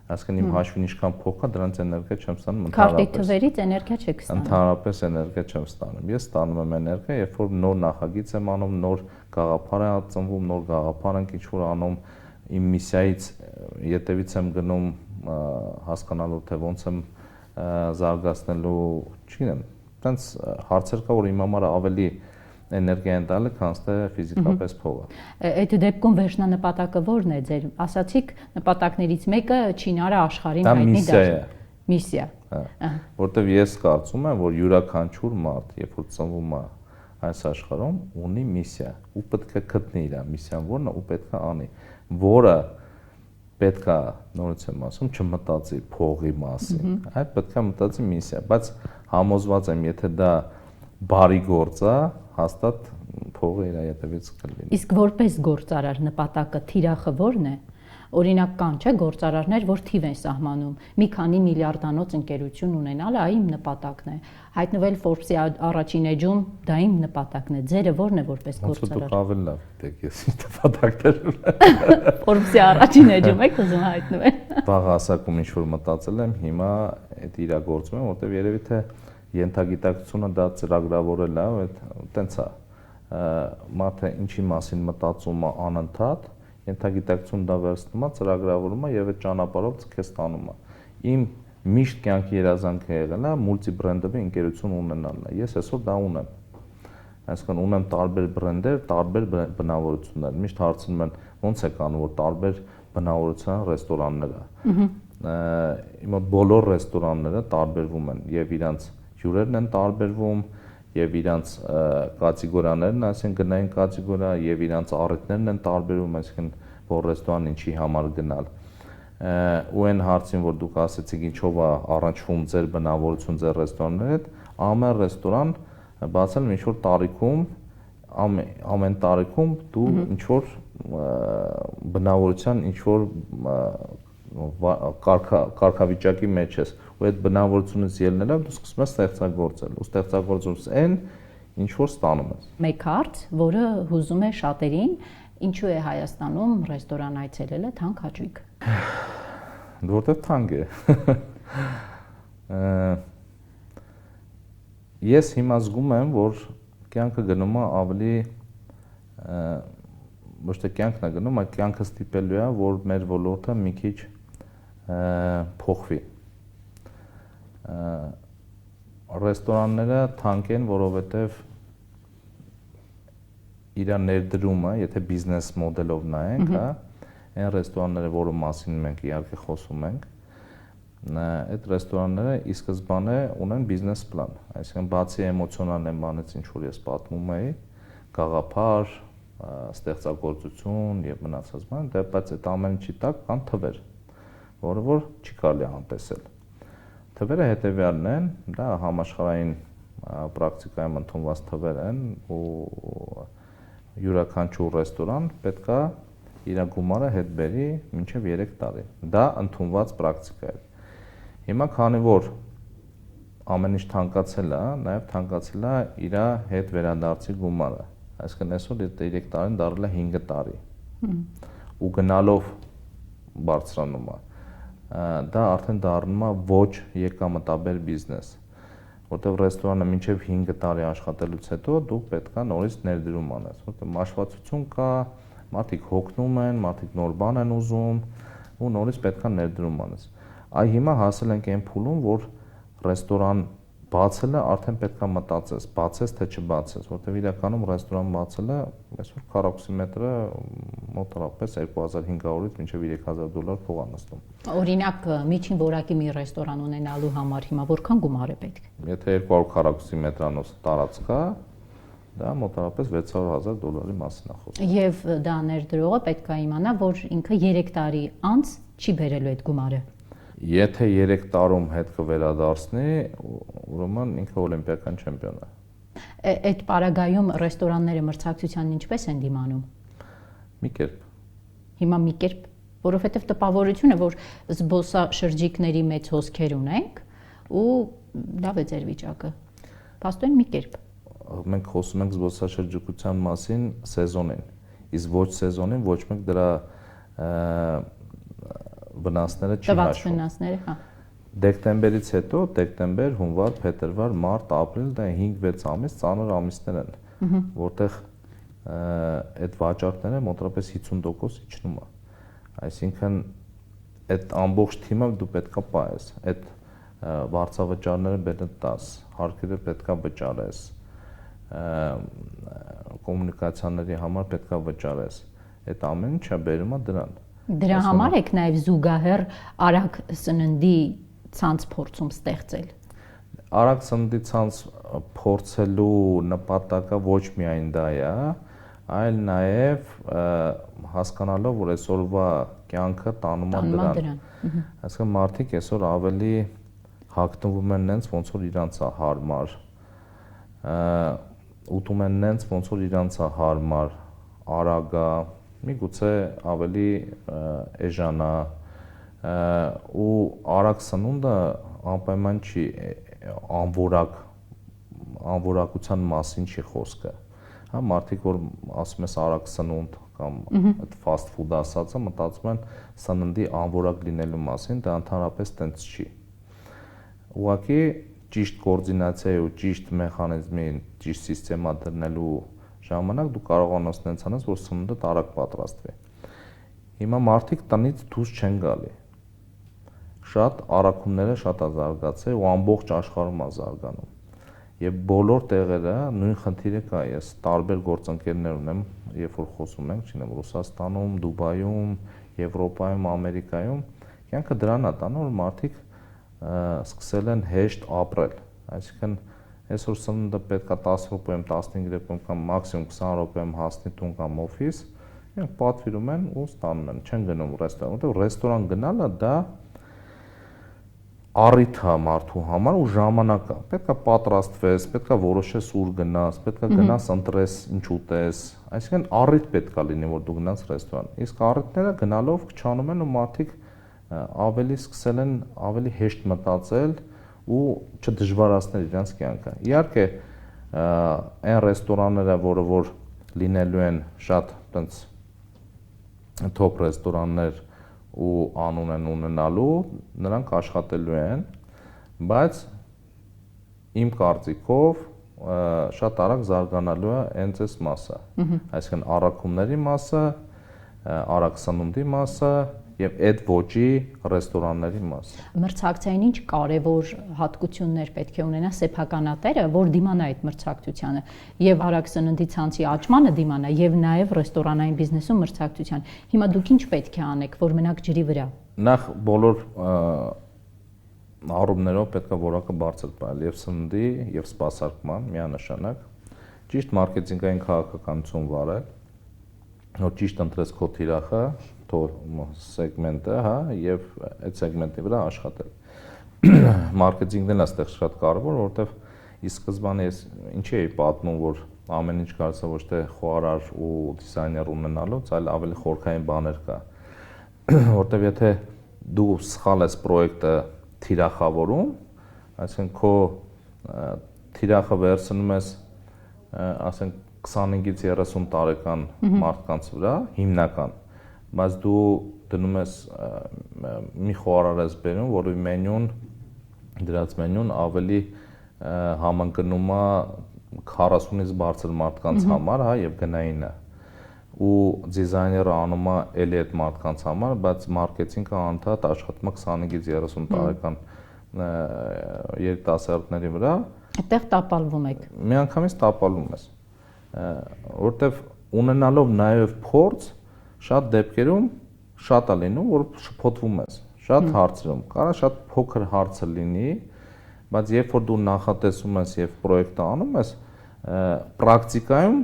Այսինքն իմ հաշվին ինչքան փող կա, դրանից էներգիա չեմ ստանում ընդհանրապես։ Քարտի թվերից էներգիա չեք ստանում։ Ընդհանրապես էներգիա չեմ ստանում։ Ես ստանում եմ էներգիա, երբ որ նոր նախագիծ եմ անում, նոր գաղափար է ծնվում, նոր գաղափար ենք ինչ-որ անում, իմ միսիայից յետևից եմ գնում հասկանալու թե ոնց եմ զարգացնելու, չգիտեմ, այդպես հարցեր կա, որ իմ համար ավելի էներգիա են տալի, քան թե ֆիզիկապես փողը։ Այդ դեպքում վերջնանպատակը ո՞րն է ձեր։ Ասացիք նպատակներից մեկը Չինարը աշխարհին հայտնի դարձնել։ Միսիա։ Որտեվ ես կարծում եմ, որ յուրաքանչյուր մարդ, երբ որ ծնվում է այս աշխարհում, ունի միսիա, ու պետք է գտնի իր միսիան որն է ու պետք է անի, որը պետք է նորից եմ ասում չմտածի փողի մասին, այլ պետք է մտածի միսիա, բայց համոզված եմ, եթե դա բարի գործ է, հաստատ փողը իր հետևից կլինի։ Իսկ որպես գործարար նպատակը թիրախը ո՞րն է։ Օրինակ կան չէ գործարարներ, որ թիվ են սահմանում, մի քանի միլիարդանոց ընկերություն ունենալը այ իմ նպատակն է։ Հայտնվել Forbes-ի առաջին էջում դա իմ նպատակն է։ Ձերը ո՞րն է որպես գործարար։ Դուք ավելի լավ գիտեք, ես ինչ նպատակներ Forbes-ի առաջին էջում եք ուզում հայտնվել։ Վաղ ասակում ինչ որ մտածել եմ, հիմա այդ իրագործում եմ, որտեվ երևի թե ենթագիտակցությունը դա ծրագրավորել է, այտենց է։ Մարդը ինչի մասին մտածում է անընդհատ, ենթագիտակցություն դա վերցնում է, ծրագրավորում է եւ այդ ճանապարհով ցկես տանում է։ Իմ միշտ կյանքի երազանքը եղել է մուլտիբրենդովի ընկերություն ունենալն է։ Ես այսօր դա ունեմ։ Այսինքն ունեմ տարբեր բրենդեր, տարբեր բնավորություններ։ Միշտ հարցնում են ո՞նց է կանում, որ տարբեր բնավորության ռեստորաններ է։ Իմ բոլոր ռեստորանները տարբերվում են եւ իրանց հյուրերն են տարբերվում եւ իրանց կատեգորիաներն, այսինքն գնային կատեգորիա եւ իրանց առիթներն են տարբերում, այսինքն որ ռեստորան ինչի համար գնալ։ Ու այն հարցին, որ դուք ասեցիք ինչով է առնչվում ձեր բնավորություն ձեր ռեստորանների հետ, ամեն ռեստորան բացել ինչ որ տարիքում, ամեն տարիքում դու ինչ որ բնավորության ինչ որ կարգավիճակի մեջ ես, ու այդ բնավորությունից ելնելով դու սկսում ես ստեղծագործել, ու ստեղծագործությունից այն ինչ որ ստանում ես։ Մեկ հարց, որը հուզում է շատերին, ինչու է Հայաստանում ռեստորան այցելելը թանկ հաճույք։ Որտեղ թանկ է։ Ես հիմա զգում եմ, որ կյանքը գնում է ավելի ոչ թե կյանքն է գնում, այլ կյանքը ստիպելու է, որ մեր ոլորտը մի քիչ փոխվի։ Ռեստորանները թանկ են, որովհետև իր ներդրումը, եթե բիզնես մոդելով նայենք, հա, այն ռեստորանները, որը մասին մենք իհարկե խոսում ենք, այդ ռեստորանները ի սկզբանե ունեն բիզնես պլան, այսինքն բացի էմոցիոնալ են բանից, ինչ որ ես պատմում էի, գաղափար, ստեղծագործություն եւ մնացած բան, դե բայց այդ ամեն ինչի տակ կան թվեր, որը որ չի կարելի անտեսել։ Թվերը հետեւյալն են, դա համաշխարհային պրակտիկայում ընդունված թվեր են, ու յուրաքանչյուր ռեստորան պետքա իր գումարը հետ բերի մինչև 3 տարի։ Դա ընդունված պրակտիկա է։ Հիմա քանի որ ամեն ինչ թանկացել է, նաև թանկացել է իր հետ վերադարձի գումարը։ Այսինքն այսօր 3 տարին դառել է 5 տարի։ Ու գնալով բարձրանում է։ Դա արդեն դառնում է ոչ եկամտաբեր բիզնես, որտեղ ռեստորանը մինչև 5 տարի աշխատելուց հետո դու պետքա նորից ներդրում անես, որտեղ մաշվածություն կա, մարդիկ հոգնում են, մարդիկ նոր բան են ուզում ու նորից պետքա ներդրում անես։ Այ հիմա հասել ենք այն փուլում, որ ռեստորան բացելը արդեն պետքա մտածես, բացես թե չբացես, որտեղ իրականում ռեստորան բացելը այսօր քառակուսի մետրը մոտավորապես 2500-ից մինչև $3000 փող է նստում։ Օրինակ, միջին որակի մի ռեստորան ունենալու համար հիմա որքան գումար է պետք։ Եթե 200 քառակուսի մետրանոց տարածք կա, դա մոտավորապես $600,000 մասին է խոսքը։ Եվ դա ներդրողը պետք է իմանա, որ ինքը 3 տարի անց չի բերելու այդ գումարը։ Եթե 3 տարում հետ կվերադարձնի, ուրեմն ինքը օլիմպիական չեմպիոն է։ Այդ պարագայում ռեստորանները մրցակցությանն ինչպես են դիմանում։ Մի կերպ։ Հիմա մի կերպ, որովհետև տպավորություն է, որ զբոսաշրջիկների մեծ հոսքեր ունենք ու լավ է ձեր վիճակը։ Փաստորեն մի կերպ։ Մենք խոսում ենք զբոսաշրջիկության մասին սեզոնին, իսկ ոչ սեզոնին ոչ մեկ դրա վնասները չի հաշվում։ Վնասները, հա։ Դեկտեմբերից հետո, դեկտեմբեր, հունվար, փետրվար, մարտ, ապրիլ, դա 5-6 ամիս ծանր ամիսներ են, որտեղ այդ վաճառքները մոտավորապես 50% իջնում է։ Այսինքն այդ ամբողջ թիմը դու պետքա պահես, այդ վարձավճարները բերդ տաս, հարկերը պետքա վճարես, կոմունիկացիաների համար պետքա վճարես։ Այդ ամեն ինչը բերում է դրան։ Դրա համար եք նաև զուգահեռ արագ սննդի ցանց փորձում ստեղծել։ Արագ սննդի ցանց փորձելու նպատակը ոչ միայն դա է, այլ նաև հասկանալով, որ այսօրվա կյանքը տանում է դրան։ Այսինքն մարդիկ այսօր ավելի հագնվում են նենց ոնց որ իրանց է հարմար, ուտում են նենց ոնց որ իրանց է հարմար, արագ է, միգուցե ավելի էժանա ու արագ սնունդը անպայման չի անորակության մասին չի խոսքը։ Հա մարդիկ որ ասում ես արագ սնունդ կամ այդ fast food ասածը մտածում են սննդի անորակ լինելու մասին, դա ընդհանրապես տենց չի։ Ուղղակի ճիշտ կոորդինացիայի ու ճիշտ մեխանիզմի, ճիշտ սիստեմա դրնելու ժամանակ դու կարողանաս նենց անես, որ սնունդը արագ պատրաստվի։ Հիմա մարդիկ տնից դուրս չեն գալի։ Շատ առաքումները շատ է զարգացել ու ամբողջ աշխարհում է զարգանում։ Եվ բոլոր տեղերը նույն խնդիրը կա, ես տարբեր գործընկերներ ունեմ, երբ որ խոսում ենք, չինեմ Ռուսաստանում, Դուբայում, Եվրոպայում, Ամերիկայում, կյանքը դրան է տանում, որ մարդիկ սկսել են հեշտ ապրել, այսինքն Այսօր սնունդը պետք է 10 րոպեում, 15 րոպեում կամ մաքսիմում 20 րոպեում հասնի տուն կամ օֆիս, իրենք պատվիրում են ու ստանում են, չեն գնում ռեստորան, որտեղ ռեստորան գնալը դա առիթ է մարդու համար ու ժամանակ է։ Պետք է պատրաստվես, պետք է որոշես ուր գնաս, պետք է գնաս ընտրես ինչ ուտես, այսինքն առիթ պետք է լինի, որ դու գնաս ռեստորան։ Իսկ առիթները գնալով քչանում են ու մարդիկ ավելի սկսել են ավելի հեշտ մտածել ու չդժվարացնել իրենց կյանքը։ Իհարկե, այն ռեստորանները, որ լինելու են շատ տենց top ռեստորաններ ու անուն են ունենալու, նրանք աշխատելու են, բայց իմ կարծիքով շատ արագ զարգանալու է հենց այս մասը, այսինքն առաքումների մասը, արագ սնունդի մասը եւ այդ ոճի ռեստորանների մասը։ Մրցակցային ինչ կարևոր հատկություններ պետք է ունենա սեփականատերը, որ դիմանա այդ մրցակցությանը եւ արագ սննդի ցանցի աճմանը դիմանա եւ նաեւ ռեստորանային բիզնեսում մրցակցության։ Հիմա դուք ինչ պետք է անեք, որ մնաք ջրի վրա։ Նախ բոլոր առումներով պետք է որակը բարձր պահել եւ սննդի եւ սպասարկման միանշանակ, ճիշտ մարքեթինգային քաղաքականություն վարել, որ ճիշտ ընտրես քո թիրախը, քո սեգմենտը, հա, եւ այդ սեգմենտի վրա աշխատել։ Մարքեթինգն էլ է այստեղ շատ կարեւոր, որովհետեւ ի սկզբանե ես ինչի էի պատմում, որ ամեն ինչ կարծես ոչ թե խոհարար ու դիզայներ ունենալուց, այլ ավելի խորքային բաներ կա։ Որտեւ եթե դու սխալ ես պրոյեկտը թիրախավորում, այսինքն քո թիրախը վերցնում ես, ասենք 25-ից 30 տարեկան մարդկանց վրա, հիմնական, բայց դու դնում ես մի խոհարար ես բերում, որի մենյուն, դրած մենյուն ավելի համընկնում է 40-ից բարձր մարդկանց համար, հա, եւ գնայինը։ Ու դիզայները անում է էլի այդ մարդկանց համար, բայց մարքեթինգը անդադ աշխատում է 25-ից 30 տարեկան երիտասարդների վրա։ Այդտեղ տապալվում եք։ Միանգամից տապալում ես, որտեվ ունենալով նաև փորձ, շատ դեպքերում շատ է լինում, որ շփոթվում ես, շատ հարցերում, կարող շատ փոքր հարցը լինի, բայց երբ որ դու նախատեսում ես եւ պրոյեկտը անում ես, պրակտիկայում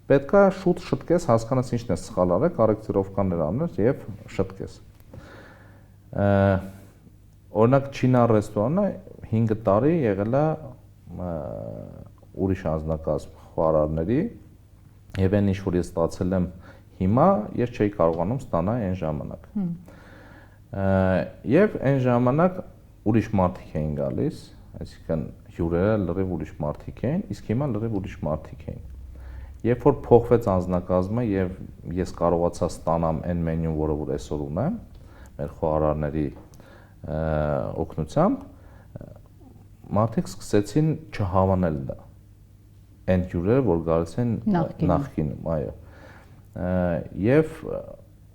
պետք է շուտ շտկես, հասկանաս ինչն է սխալ արել, կորեկտիրովկաներ անես եւ շտկես։ Օրինակ Չինա ռեստորանը 5 տարի եղել է ուրիշ անձնակազմ խոհարարների եւ այն ինչ որ ես ստացել եմ հիմա, ես չէի կարողանում ստանալ այն ժամանակ։ Եվ այն ժամանակ ուրիշ մարդիկ էին գալիս, այսինքն հյուրերը լրիվ ուրիշ մարդիկ էին, իսկ հիմա լրիվ ուրիշ մարդիկ էին։ Երբ որ փոխվեց անձնակազմը եւ ես կարողացա ստանամ այն մենյուն, որը որ այսօր ունեմ, մեր խոհարարների օգնությամբ, մարդիկ սկսեցին չհավանել դա։ Այն հյուրերը, որ գալիս են նախկինում, այո։ Եվ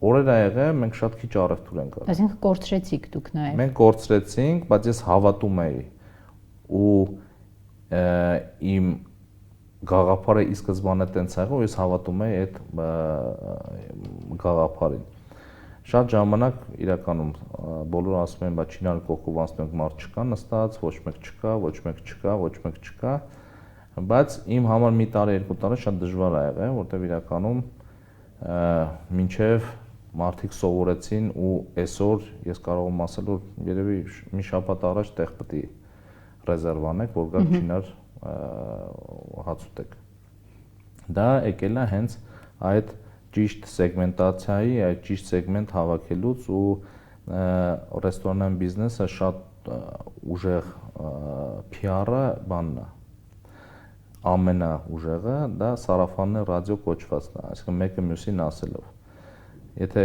օրեր ա եղել, մենք շատ քիչ առևտուր ենք արել։ Այսինքն կորցրեցիք դուք նաեւ։ Մենք կորցրեցինք, բայց ես հավատում էի ու իմ գաղափարը ի սկզբանե տենց եղավ, ես հավատում էի այդ գաղափարին։ Շատ ժամանակ իրականում բոլորը ասում են, բայց Չինարի կողքով անցնենք մարդ չկա նստած, ոչ մեկ չկա, բայց իմ համար մի տարի, 2 տարի շատ դժվար ա եղել, որտեղ իրականում մինչև մարդիկ սովորեցին ու այսօր ես կարող եմ ասել, որ երևի մի շաբաթ առաջ տեղ պետք է ռեզերվ անեք, որ գաք Չինար հաց ուտեք։ Դա եկել է հենց այդ ճիշտ սեգմենտացիայի, այդ ճիշտ սեգմենտ հավաքելուց ու ռեստորանային բիզնեսը շատ ուժեղ PR-ը բանն է։ Ամենաուժեղը դա սարաֆաններ ռադիո կոչվածն է, այսինքն մեկը մյուսին ասելով։ Եթե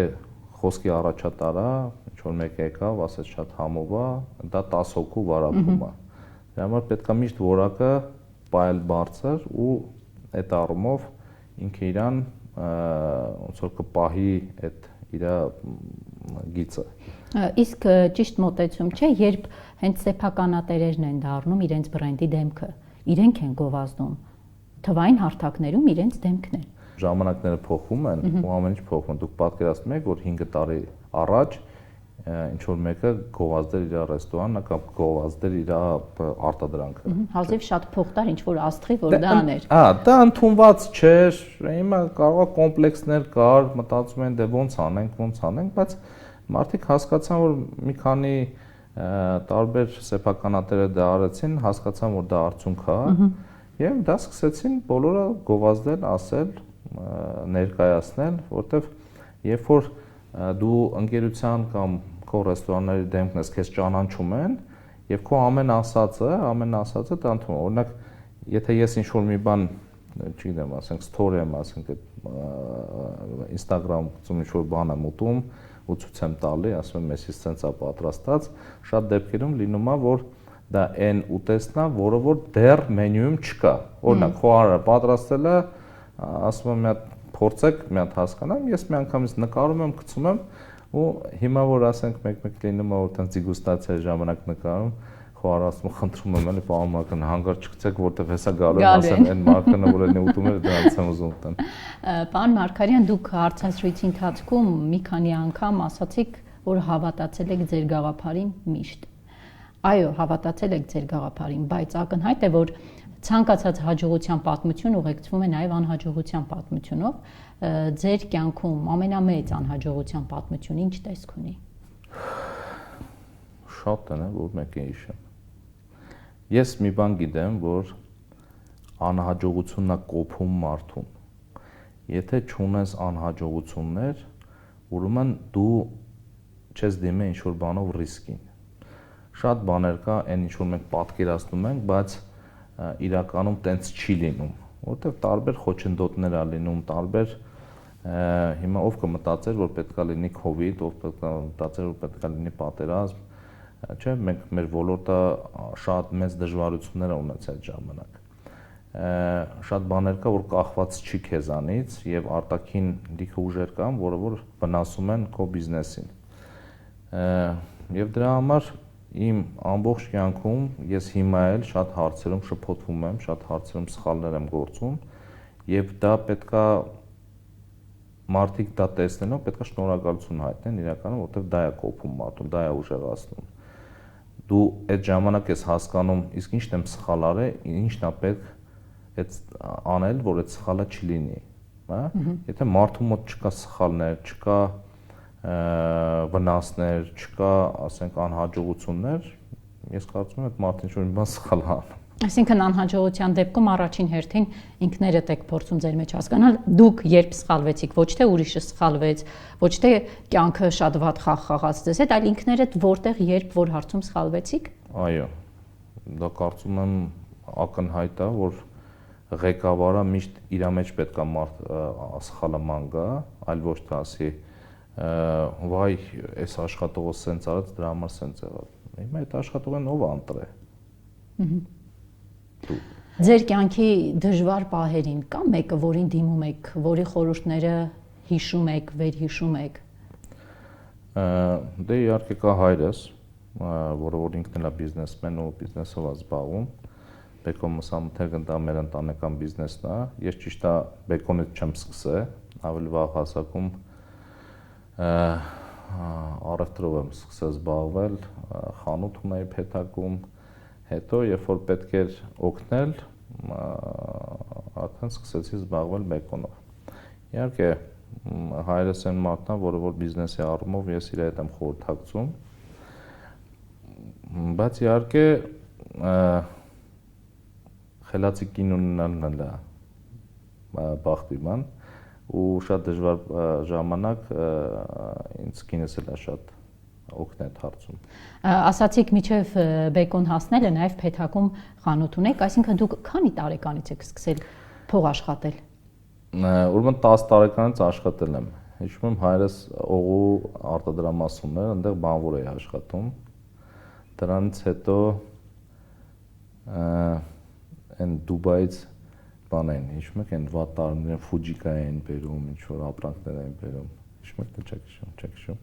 խոսքի առաջատարա, ինչ որ մեկը եկավ, ասեց շատ համով է, դա 10 հոգու վարակում է։ Դրա համար պետք է միշտ որակը պայել բարձր ու այդ առումով ինքը իրան ոնց որ կպահի այդ իր գիծը։ Իսկ ճիշտ մոտեցում չէ, երբ հենց սեփականատերերն են դառնում իրենց բրենդի դեմքը, իրենք են գովազդում, թվային հարթակներում իրենց դեմքն է։ Ժամանակները փոխվում են ու ամեն ինչ փոխվում։ Դուք պատկերացնում եք, որ 5 տարի առաջ ինչ որ մեկը գովազդեր իր ռեստորանը կամ գովազդեր իր արտադրանքը։ Հազիվ շատ փող տար ինչ որ աստղի, որ դա աներ։ Դա ընդունված չէր, հիմա կարող է կոմպլեքսներ կար, մտածում են դե ոնց անենք, բայց մարդիկ հասկացան, որ մի քանի տարբեր սեփականատերը դա արեցին, հասկացան, որ դա արդյունք է, եւ դա սկսեցին բոլորը գովազդել, ասել, ներկայացնել, որտեվ երբ որ դու ընկերության կամ քո ռեստորանների դեմքն ես քեզ ճանաչում են եւ քո ամեն ասածը դա ընդունում։ Օրինակ, եթե ես ինչ որ մի բան, չգիտեմ, ասենք story եմ, ասենք Instagram-ում ինչ որ բան եմ ուտում ու ցույց եմ տալի, ասում եմ, «Էսի սենց է պատրաստած», շատ դեպքերում լինում է, որ դա այն ուտեստն է, որը որ դեռ մենյուում չկա։ Օրինակ, խոհարը պատրաստել է, ասում եմ, մի հատ փորձեք, մի հատ հասկանամ, ես մի անգամից նկարում եմ, գցում եմ ու հիմա որ ասենք մեկ-մեկ լինում է, որ տենց դիգուստացիայի ժամանակ նկարում, խոհարը ասում, խնդրում եմ, էլի պարոն Մարկան, հանգար չգցեք, որտեվ հեսա գալու եմ, ասեմ, այն Մարկանը, որ էլի ուտում էր, դրանից եմ ուզում ուտեմ։ Պարոն Մարգարյան, դուք հարցազրույցի ընթացքում մի քանի անգամ ասացիք, որ հավատացել եք ձեր գաղափարին միշտ։ Այո, հավատացել եք ձեր գաղափարին, բայց ակնհայտ է, որ ցանկացած հաջողության պատմություն ուղեկցվում է նաև անհաջողության պատմությունով։ Ձեր կյանքում ամենամեծ անհաջողության պատմությունը ինչ տեսք ունի։ Շատ են, որ մեկը հիշեմ։ Ես մի բան գիտեմ, որ անհաջողությունն է կոփում մարդուն։ Եթե չունես անհաջողություններ, ուրեմն դու չես դիմի ինչ-որ բանով ռիսկին։ Շատ բաներ կա, այն ինչ որ մենք պատկերացնում ենք, բայց իրականում տենց չի լինում, որովհետև տարբեր խոչընդոտներ ա լինում, տարբեր հիմա ով կմտածեր, որ պետքա լինի COVID, ով պետքա մտածեր, որ պետքա լինի պատերազմ, չէ, մենք մեր ոլորտը շատ մեծ դժվարություններ ունեցել այդ ժամանակ։ Շատ բաներ կա, որ կախված չի քեզանից եւ արտաքին լիքը ուժեր կան, որը որ վնասում են քո բիզնեսին։ Եվ դրա համար իմ ամբողջ կյանքում ես հիմա էլ շատ հարցերում շփոթվում եմ, շատ հարցերում սխալներ եմ գործում եւ դա պետքա մարդիկ դա տեսնելով պետքա շնորհակալություն հայտնեն իրականում, որովհետեւ դա է կոփում մարդուն, դա է ուժեղացնում։ Դու այդ ժամանակ ես հասկանում, իսկ ինչն եմ սխալ արել, ինչն է պետք այդ անել, որ այդ սխալը չլինի, հա։ Եթե մարդու մոտ չկա սխալներ, չկա վնասներ, չկա, ասենք, անհաջողություններ, ես կարծում եմ այդ մարդը ինչ-որ մի բան սխալ է անում։ Այսինքն անհաջողության դեպքում առաջին հերթին ինքներդ եք փորձում ձեր մեջ հասկանալ, դուք երբ սխալվեցիք, ոչ թե ուրիշը սխալվեց, ոչ թե կյանքը շատ վատ խաղ խաղաց ձեզ հետ, այլ ինքներդ որտեղ երբ որ հարցում սխալվեցիք։ Այո, դա կարծում եմ ակնհայտ է, որ ղեկավարը միշտ իր մեջ պետք է սխալը ման գա, այլ ոչ թե ասի վայ, այս աշխատողը սենց արեց, դրա համար սենց եղավ։ Հիմա այդ աշխատողն ով անտրե։ Ձեր կյանքի դժվար պահերին կա մեկը, որին դիմում եք, որի խորհուրդները հիշում եք, վերհիշում եք։ Դե իհարկե կա հայրս, որը որ ինքն էլ է բիզնեսմեն ու բիզնեսով է զբաղվում։ Բեկոն մսամթերքն դա մեր ընտանեկան բիզնեսն է։ Ես ճիշտ է բեկոնից չեմ սկսել, ավելի վաղ հասակում առևտրով եմ սկսել զբաղվել, խանութ ունեի Փեթակում, հետո երբ որ պետք էր օգնել, արդեն սկսեցի զբաղվել բեկոնով։ Իհարկե հայրս այն մարդն է, որը որ բիզնեսի առումով ես իր հետ եմ խորհրդակցում, բայց իհարկե խելացի կին ունենալն է բախտի բան ու շատ դժվար ժամանակ ինձ կինս էլ է շատ օգնել հարցում։ Ասացիք միջև բեկոն հասնելը նաև Փեթակում խանութ ունեք, այսինքն դուք քանի տարեկանից եք սկսել փող աշխատել։ Ուրեմն 10 տարեկանից աշխատել եմ։ Հիշում եմ հայրս օղու արտադրամասում էր, այնտեղ բանվոր էի աշխատում։ Դրանից հետո այն Դուբայից բան էին, հիշում եք, այն վատ տարիներին Ֆուջիկա էին բերում, ինչ որ ապրանքներ էին բերում։ Հիշում եք, թե չեք հիշում։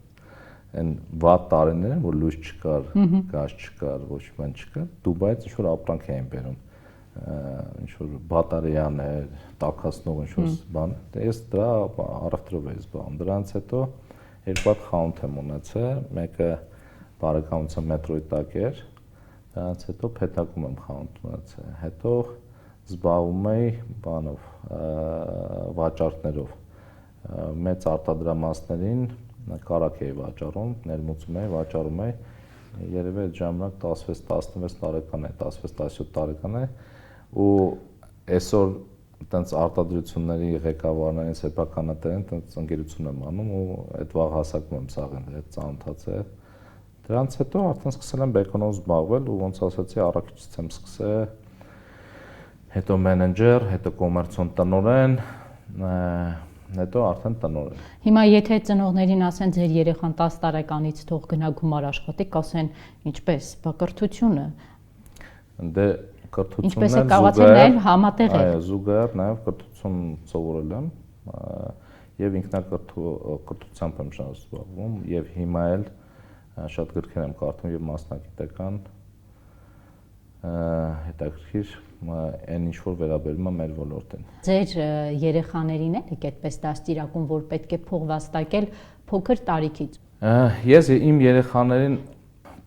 Այն վատ տարիներին, որ լույս չկար, գազ չկար, ոչ մի բան չկար, Դուբայից ինչ որ ապրանք էին բերում, ինչ որ բատարեաներ, տաքացնող ինչ որ բան։ Դե ես դրա առևտրով էի զբաղվում։ Դրանից հետո երկու հատ խանութ եմ ունեցել, մեկը բարեկամության մետրոյի տակ էր, դրանից հետո փեթակում եմ խանութ ունեցել, հետո զբաղվում էի բանով, վաճառքներով, մեծ արտադրամասներին կարակ էի վաճառում, ներմուծում էի, վաճառում էի, երևի այդ ժամանակ 16-16 տարեկան է, 16-17 տարեկան է, ու այսօր տենց արտադրությունների ղեկավարներին, սեփականատերերին տենց ընկերություն եմ անում ու այդ վաղ հասակում եմ սաղին հետ ծանոթացել։ Դրանից հետո արդեն սկսել եմ բեկոնով զբաղվել ու ոնց ասացի առաքիչից եմ սկսել, հետո մենեջեր, հետո կոմերցիոն տնօրեն, հետո արդեն տնօրեն։ Հիմա եթե ծնողներին ասեն ձեր երեխան 10 տարեկանից թող գնա գումար աշխատի, կասեն ինչպես, բա կրթությունը։ Դե կրթությունն Ինչպես է կարողացել նաև համատեղել։ Այո, զուգահեռ նաև կրթություն սովորել եմ եւ ինքնակրթությամբ եմ շատ զբաղվում եւ հիմա էլ շատ գրքեր եմ կարդում եւ մասնագիտական հետաքրքիր այն ինչ որ վերաբերում է մեր ոլորտին։ Ձեր երեխաներին էլ եք այդպես դաստիարակում, որ պետք է փող վաստակել փոքր տարիքից։ Ես իմ երեխաներին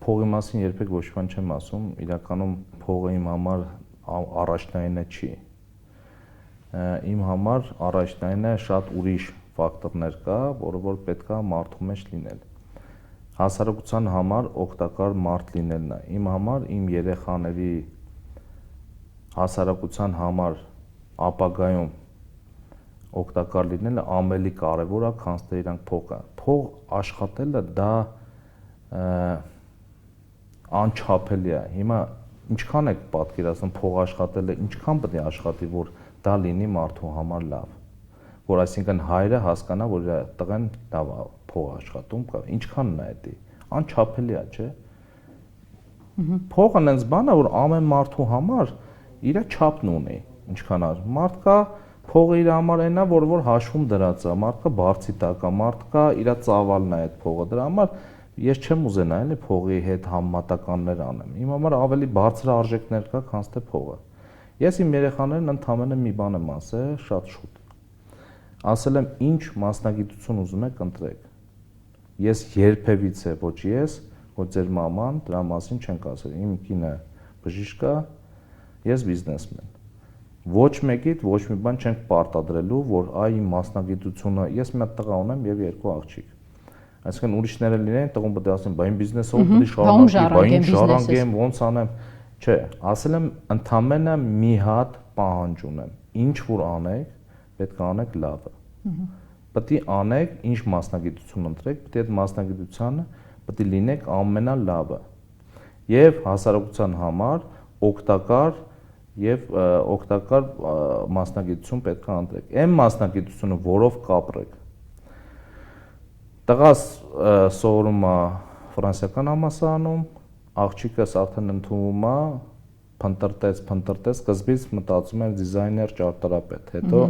փողի մասին երբեք ոչ բան չեմ ասում, իրականում փողը իմ համար առաջնայինը չի։ Իմ համար առաջնայինը շատ ուրիշ ֆակտորներ կա, որը որ պետքա մարդու մեջ լինել։ Հասարակության համար օգտակար մարդ լինելն է։ Իմ համար իմ երեխաների հասարակության համար ապագայում օգտակար լինելը ավելի կարևոր է, քան թե իրանք փողը։ Փող աշխատելը դա անչափելի է։ Հիմա ինչքան եք պատկերացնում փող աշխատելը, ինչքան պետք է աշխատի, որ դա լինի մարդու համար լավ։ Որ այսինքն հայրը հասկանա, որ իր տղեն լավ է փող աշխատում, ինչքանն է դա։ Անչափելի է, չէ՞։ Փողը այնպես բան է, որ ամեն մարդու համար իր չափն ունի, ինչքան է։ Մարդ կա փողը իր համար այնա, որ հաշվում դրած է, մարդ կա բարձի տակ է, մարդ կա իր ծավալն է այդ փողը։ Դրա համար ես չեմ ուզենա էլի փողի հետ համեմատականներ անեմ։ Իմ համար ավելի բարձր արժեքներ կա, քան թե փողը։ Ես իմ երեխաներին ընդհանրապես մի բան եմ ասել, շատ շուտ։ Ասել եմ, ինչ մասնագիտություն ուզում եք ընտրեք։ Ես երբևիցե ոչ ես, ոչ ձեր մաման դրա մասին չենք ասել։ Իմ կինը բժիշկ է, ես բիզնեսմեն։ Ոչ մեկիդ ոչ մի բան չենք պարտադրելու, որ այ իմ մասնագիտությունը, ես մի հատ տղա ունեմ եւ երկու աղջիկ։ Այսինքն ուրիշները լինեն, տղուն պետք է ասեն, բա իմ բիզնեսով պետք է շարունակի, բա ինչ շարունակեմ, ոնց անեմ։ Չէ, ասել եմ, ընդամենը մի հատ պահանջ ունեմ։ Ինչ որ անեք, պետք է անեք լավը։ Պետք է անեք, ինչ մասնագիտություն ընտրեք, պետք է այդ մասնագիտությանը պետք է լինեք ամենալավը։ Եվ հասարակության համար օգտակար եւ օգտակար մասնագիտություն պետք է ընտրեք։ Այն մասնագիտությունը, որով կապրեք։ Տղաս սովորում է ֆրանսիական համալսարանում, աղջիկս արդեն ընդունվում է, փնտրտես, սկզբից մտածում եմ դիզայներ, ճարտարապետ, հետո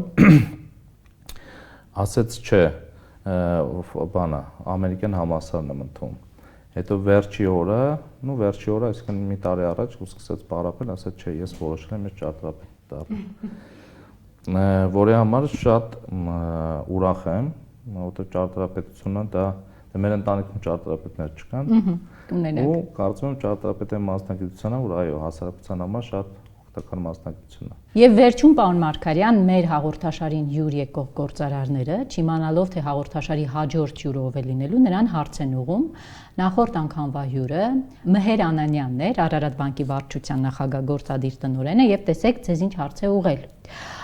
ասեց չէ, բանը, ամերիկյան համալսարն եմ ընդունում։ Հետո վերջի օրը, այսինքն մի տարի առաջ ու սկսեց պարապել, ասեց չէ, ես որոշել եմ ես ճարտարապետ դառնալ։ Որի համար շատ ուրախ եմ, որովհետև ճարտարապետությունը դա մեր ընտանիքում ճարտարապետներ չկան։ Ու կարծում եմ ճարտարապետի մասնագիտությունը, որ այո, հասարակության համար շատ օգտակար մասնագիտություն է։ Եվ վերջում, պարոն Մարգարյան, մեր հաղորդաշարին հյուր եկող գործարարները, չիմանալով թե հաղորդաշարի հաջորդ հյուրը ով է լինելու, նրան հարց են ուղղում։ Նախորդ անգամվա հյուրը Մհեր Անանյանն էր, Արարատ բանկի վարչության նախագահ գործադիր տնօրենը, եւ տեսեք ձեզ ինչ հարց է ուղղել։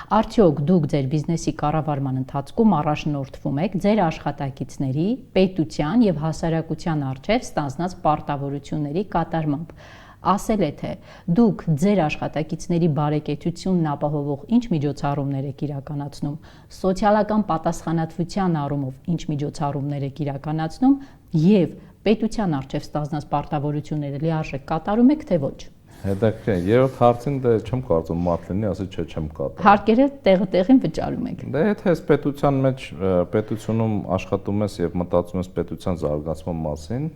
Արդյոք դուք ձեր բիզնեսի կառավարման ընթացքում առաջնորդվում եք ձեր աշխատակիցների, պետության եւ հասարակության առջև ստանձնած պարտավորությունների կատարմամբ։ Ասել է թե դուք ձեր աշխատակիցների բարեկեցությունն ապահովող ինչ միջոցառումներ եք իրականացնում, սոցիալական պատասխանատվության առումով ինչ միջոցառումներ եք իրականացնում եւ պետության առջև ստանձնած պարտավորությունները լիարժեք կատարում եք թե ոչ։ Հետաքրքիր, երրորդ հարցին դե չեմ կարծում մարդ լինի, ասի չէ, չեմ կատարում։ Հարկերը տեղը տեղին վճարում եք։ Դե եթե ես պետության մեջ պետությունում աշխատում ես եւ մտածում ես պետության զարգացման մասին,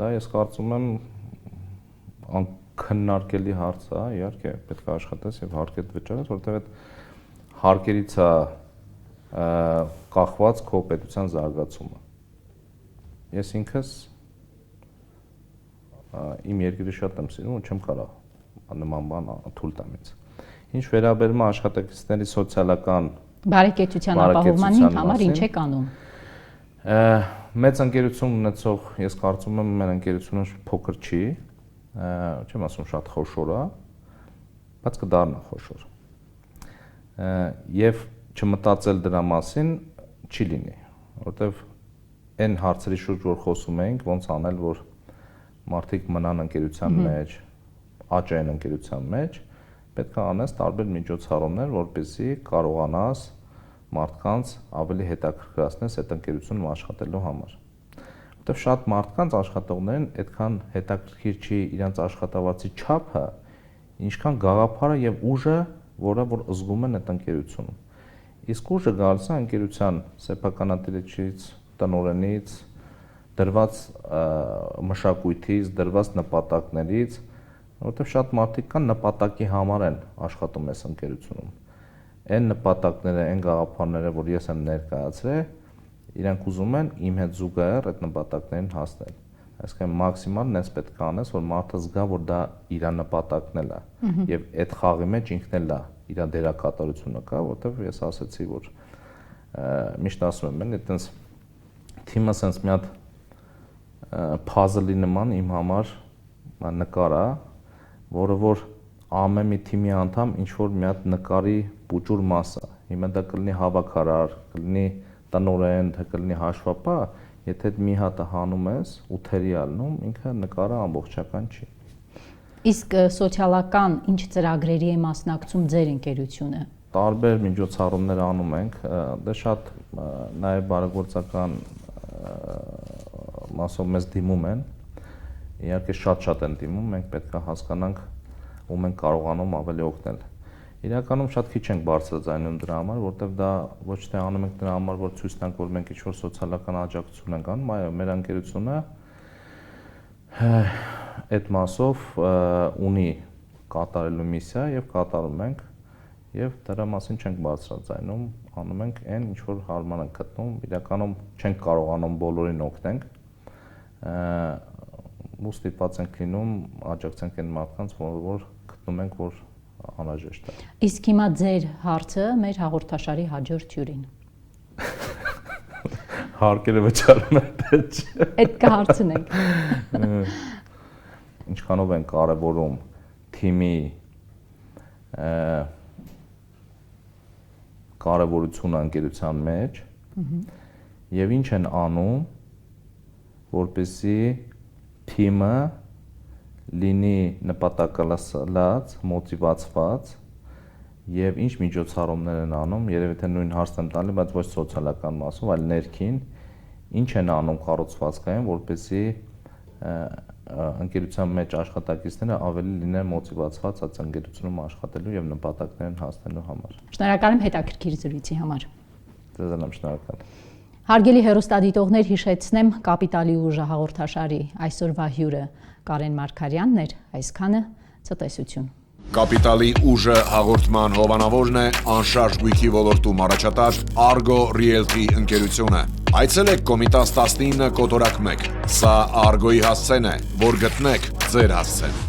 դա ես կարծում եմ անքննարկելի հարց է, իհարկե պետք է աշխատես եւ հարկեր վճարես, որովհետեւ այդ հարկերից է կախված քո պետության զարգացումը։ ես ինքս իմ երկրի շատ եմ սիրում ու չեմ կարող նման բան թույլ տամ ինձ։ Ինչ վերաբերում է աշխատակիցների սոցիալական բարեկեցության ապահովման համար ինչ եք անում։ Մեծ ընկերություն ունեցող, ես կարծում եմ մեր ընկերությունը փոքր չի, չեմ ասում շատ խոշոր է, բայց կդառնա խոշոր։ Եվ չմտածել դրա մասին չի լինի, որովհետև այն հարցերի շուրջ որ խոսում ենք, ոնց անել, որ մարդիկ մնան ընկերության մեջ, աճեն ընկերության մեջ, պետք է անես տարբեր միջոցառումներ, որպեսզի կարողանաս մարդկանց ավելի հետաքրքրացնես այդ ընկերությունում աշխատելու համար։ Որտեվ շատ մարդկանց աշխատողներին այդքան հետաքրքիր չի իրենց աշխատավարձի չափը, ինչքան գաղափարը եւ ուժը, որը որ զգում են այդ ընկերությունում։ Իսկ ուժը գալիս է ընկերության սեփականատիրիչից, տնօրենից, դրված մշակույթից, դրված նպատակներից, որովհետև շատ մարդիկ կան նպատակի համար են աշխատում այս ընկերությունում։ Այն նպատակները, այն գաղափարները, որ ես եմ ներկայացրել, իրենք ուզում են իմ հետ զուգահեռ այդ նպատակներին հասնել։ Այսինքն մաքսիմալ նես պետք է անես, որ մարդը զգա, որ դա իր նպատակն է, եւ այդ խաղի մեջ ինքն էլ է իր դերակատարությունը կա, որովհետև ես ասացի, որ միշտ ասում եմ, այտենց թիմը sense մի հատ puzzle-ի նման իմ համար նկար է, որը որ ամեն մի թիմի անդամ ինչ որ մի հատ նկարի փուճուր մասը։ Հիմա դա կլինի հավաքարար, կլինի տնօրեն, դա կլինի հաշվապահ, եթե մի հատը հանում ես ու թերի ալնում, ինքը նկարը ամբողջական չի։ Իսկ սոցիալական ինչ ծրագրերի է մասնակցում ձեր ընկերությունը։ Տարբեր միջոցառումներ անում ենք, դե շատ նաև բարեգործական մասով մեզ դիմում են, իհարկե շատ են դիմում, մենք պետք է հասկանանք ու մենք կարողանում ավելի օգնել։ Իրականում շատ քիչ ենք բարձրաձայնում դրա համար, որտեղ դա ոչ թե անում ենք դրա համար, որ ցույց տանք, որ մենք ինչ-որ սոցիալական աջակցություն ենք անում, այո, մեր ընկերությունը այդ մասով ունի կատարելու միսիա եւ կատարում ենք եւ դրա մասին չենք բարձրաձայնում, անում ենք այն, ինչ որ հարմար ենք գտնում, իրականում չենք կարողանում բոլորին օգնենք, ու ստիպված ենք լինում աջակցենք այն մարդկանց, որ գտնում ենք, որ անհրաժեշտ է։ Իսկ հիմա ձեր հարցը մեր հաղորդաշարի հաջորդ հյուրին։ Հարկերը վճարում են թե չէ։ Այդ կհարցնենք։ Ինչքանով են կարևորում թիմի կարևորությունը ընկերության մեջ եւ ինչ են անում, որպեսզի թիմը լինի նպատակալած, մոտիվացված եւ ինչ միջոցառումներ են անում, երևի թե նույն հարցն եմ տալի, բայց ոչ սոցիալական մասով, այլ ներքին, ինչ են անում կառուցվածքային, որպեսզի ընկերության մեջ աշխատակիցները ավելի լինեն մոտիվացված այդ ընկերությունում աշխատելու եւ նպատակներին հասնելու համար։ Շնորհակալ եմ հետաքրքիր զրույցի համար։ Ձեզ եմ շնորհակալ։ Հարգելի հեռուստադիտողներ, հիշեցնեմ Կապիտալի ուժը հաղորդաշարի այսօրվա հյուրը Կարեն Մարգարյանն էր, այսքանը ցտեսություն։ Կապիտալի ուժը հաղորդման հովանավորն է անշարժ գույքի ոլորտում առաջատար Argo Realty ընկերությունը։ Այցելեք Կոմիտաս 19 կոտորակ 1։ Սա Argo-ի հասցեն է, որ գտնեք ձեր հասցեն։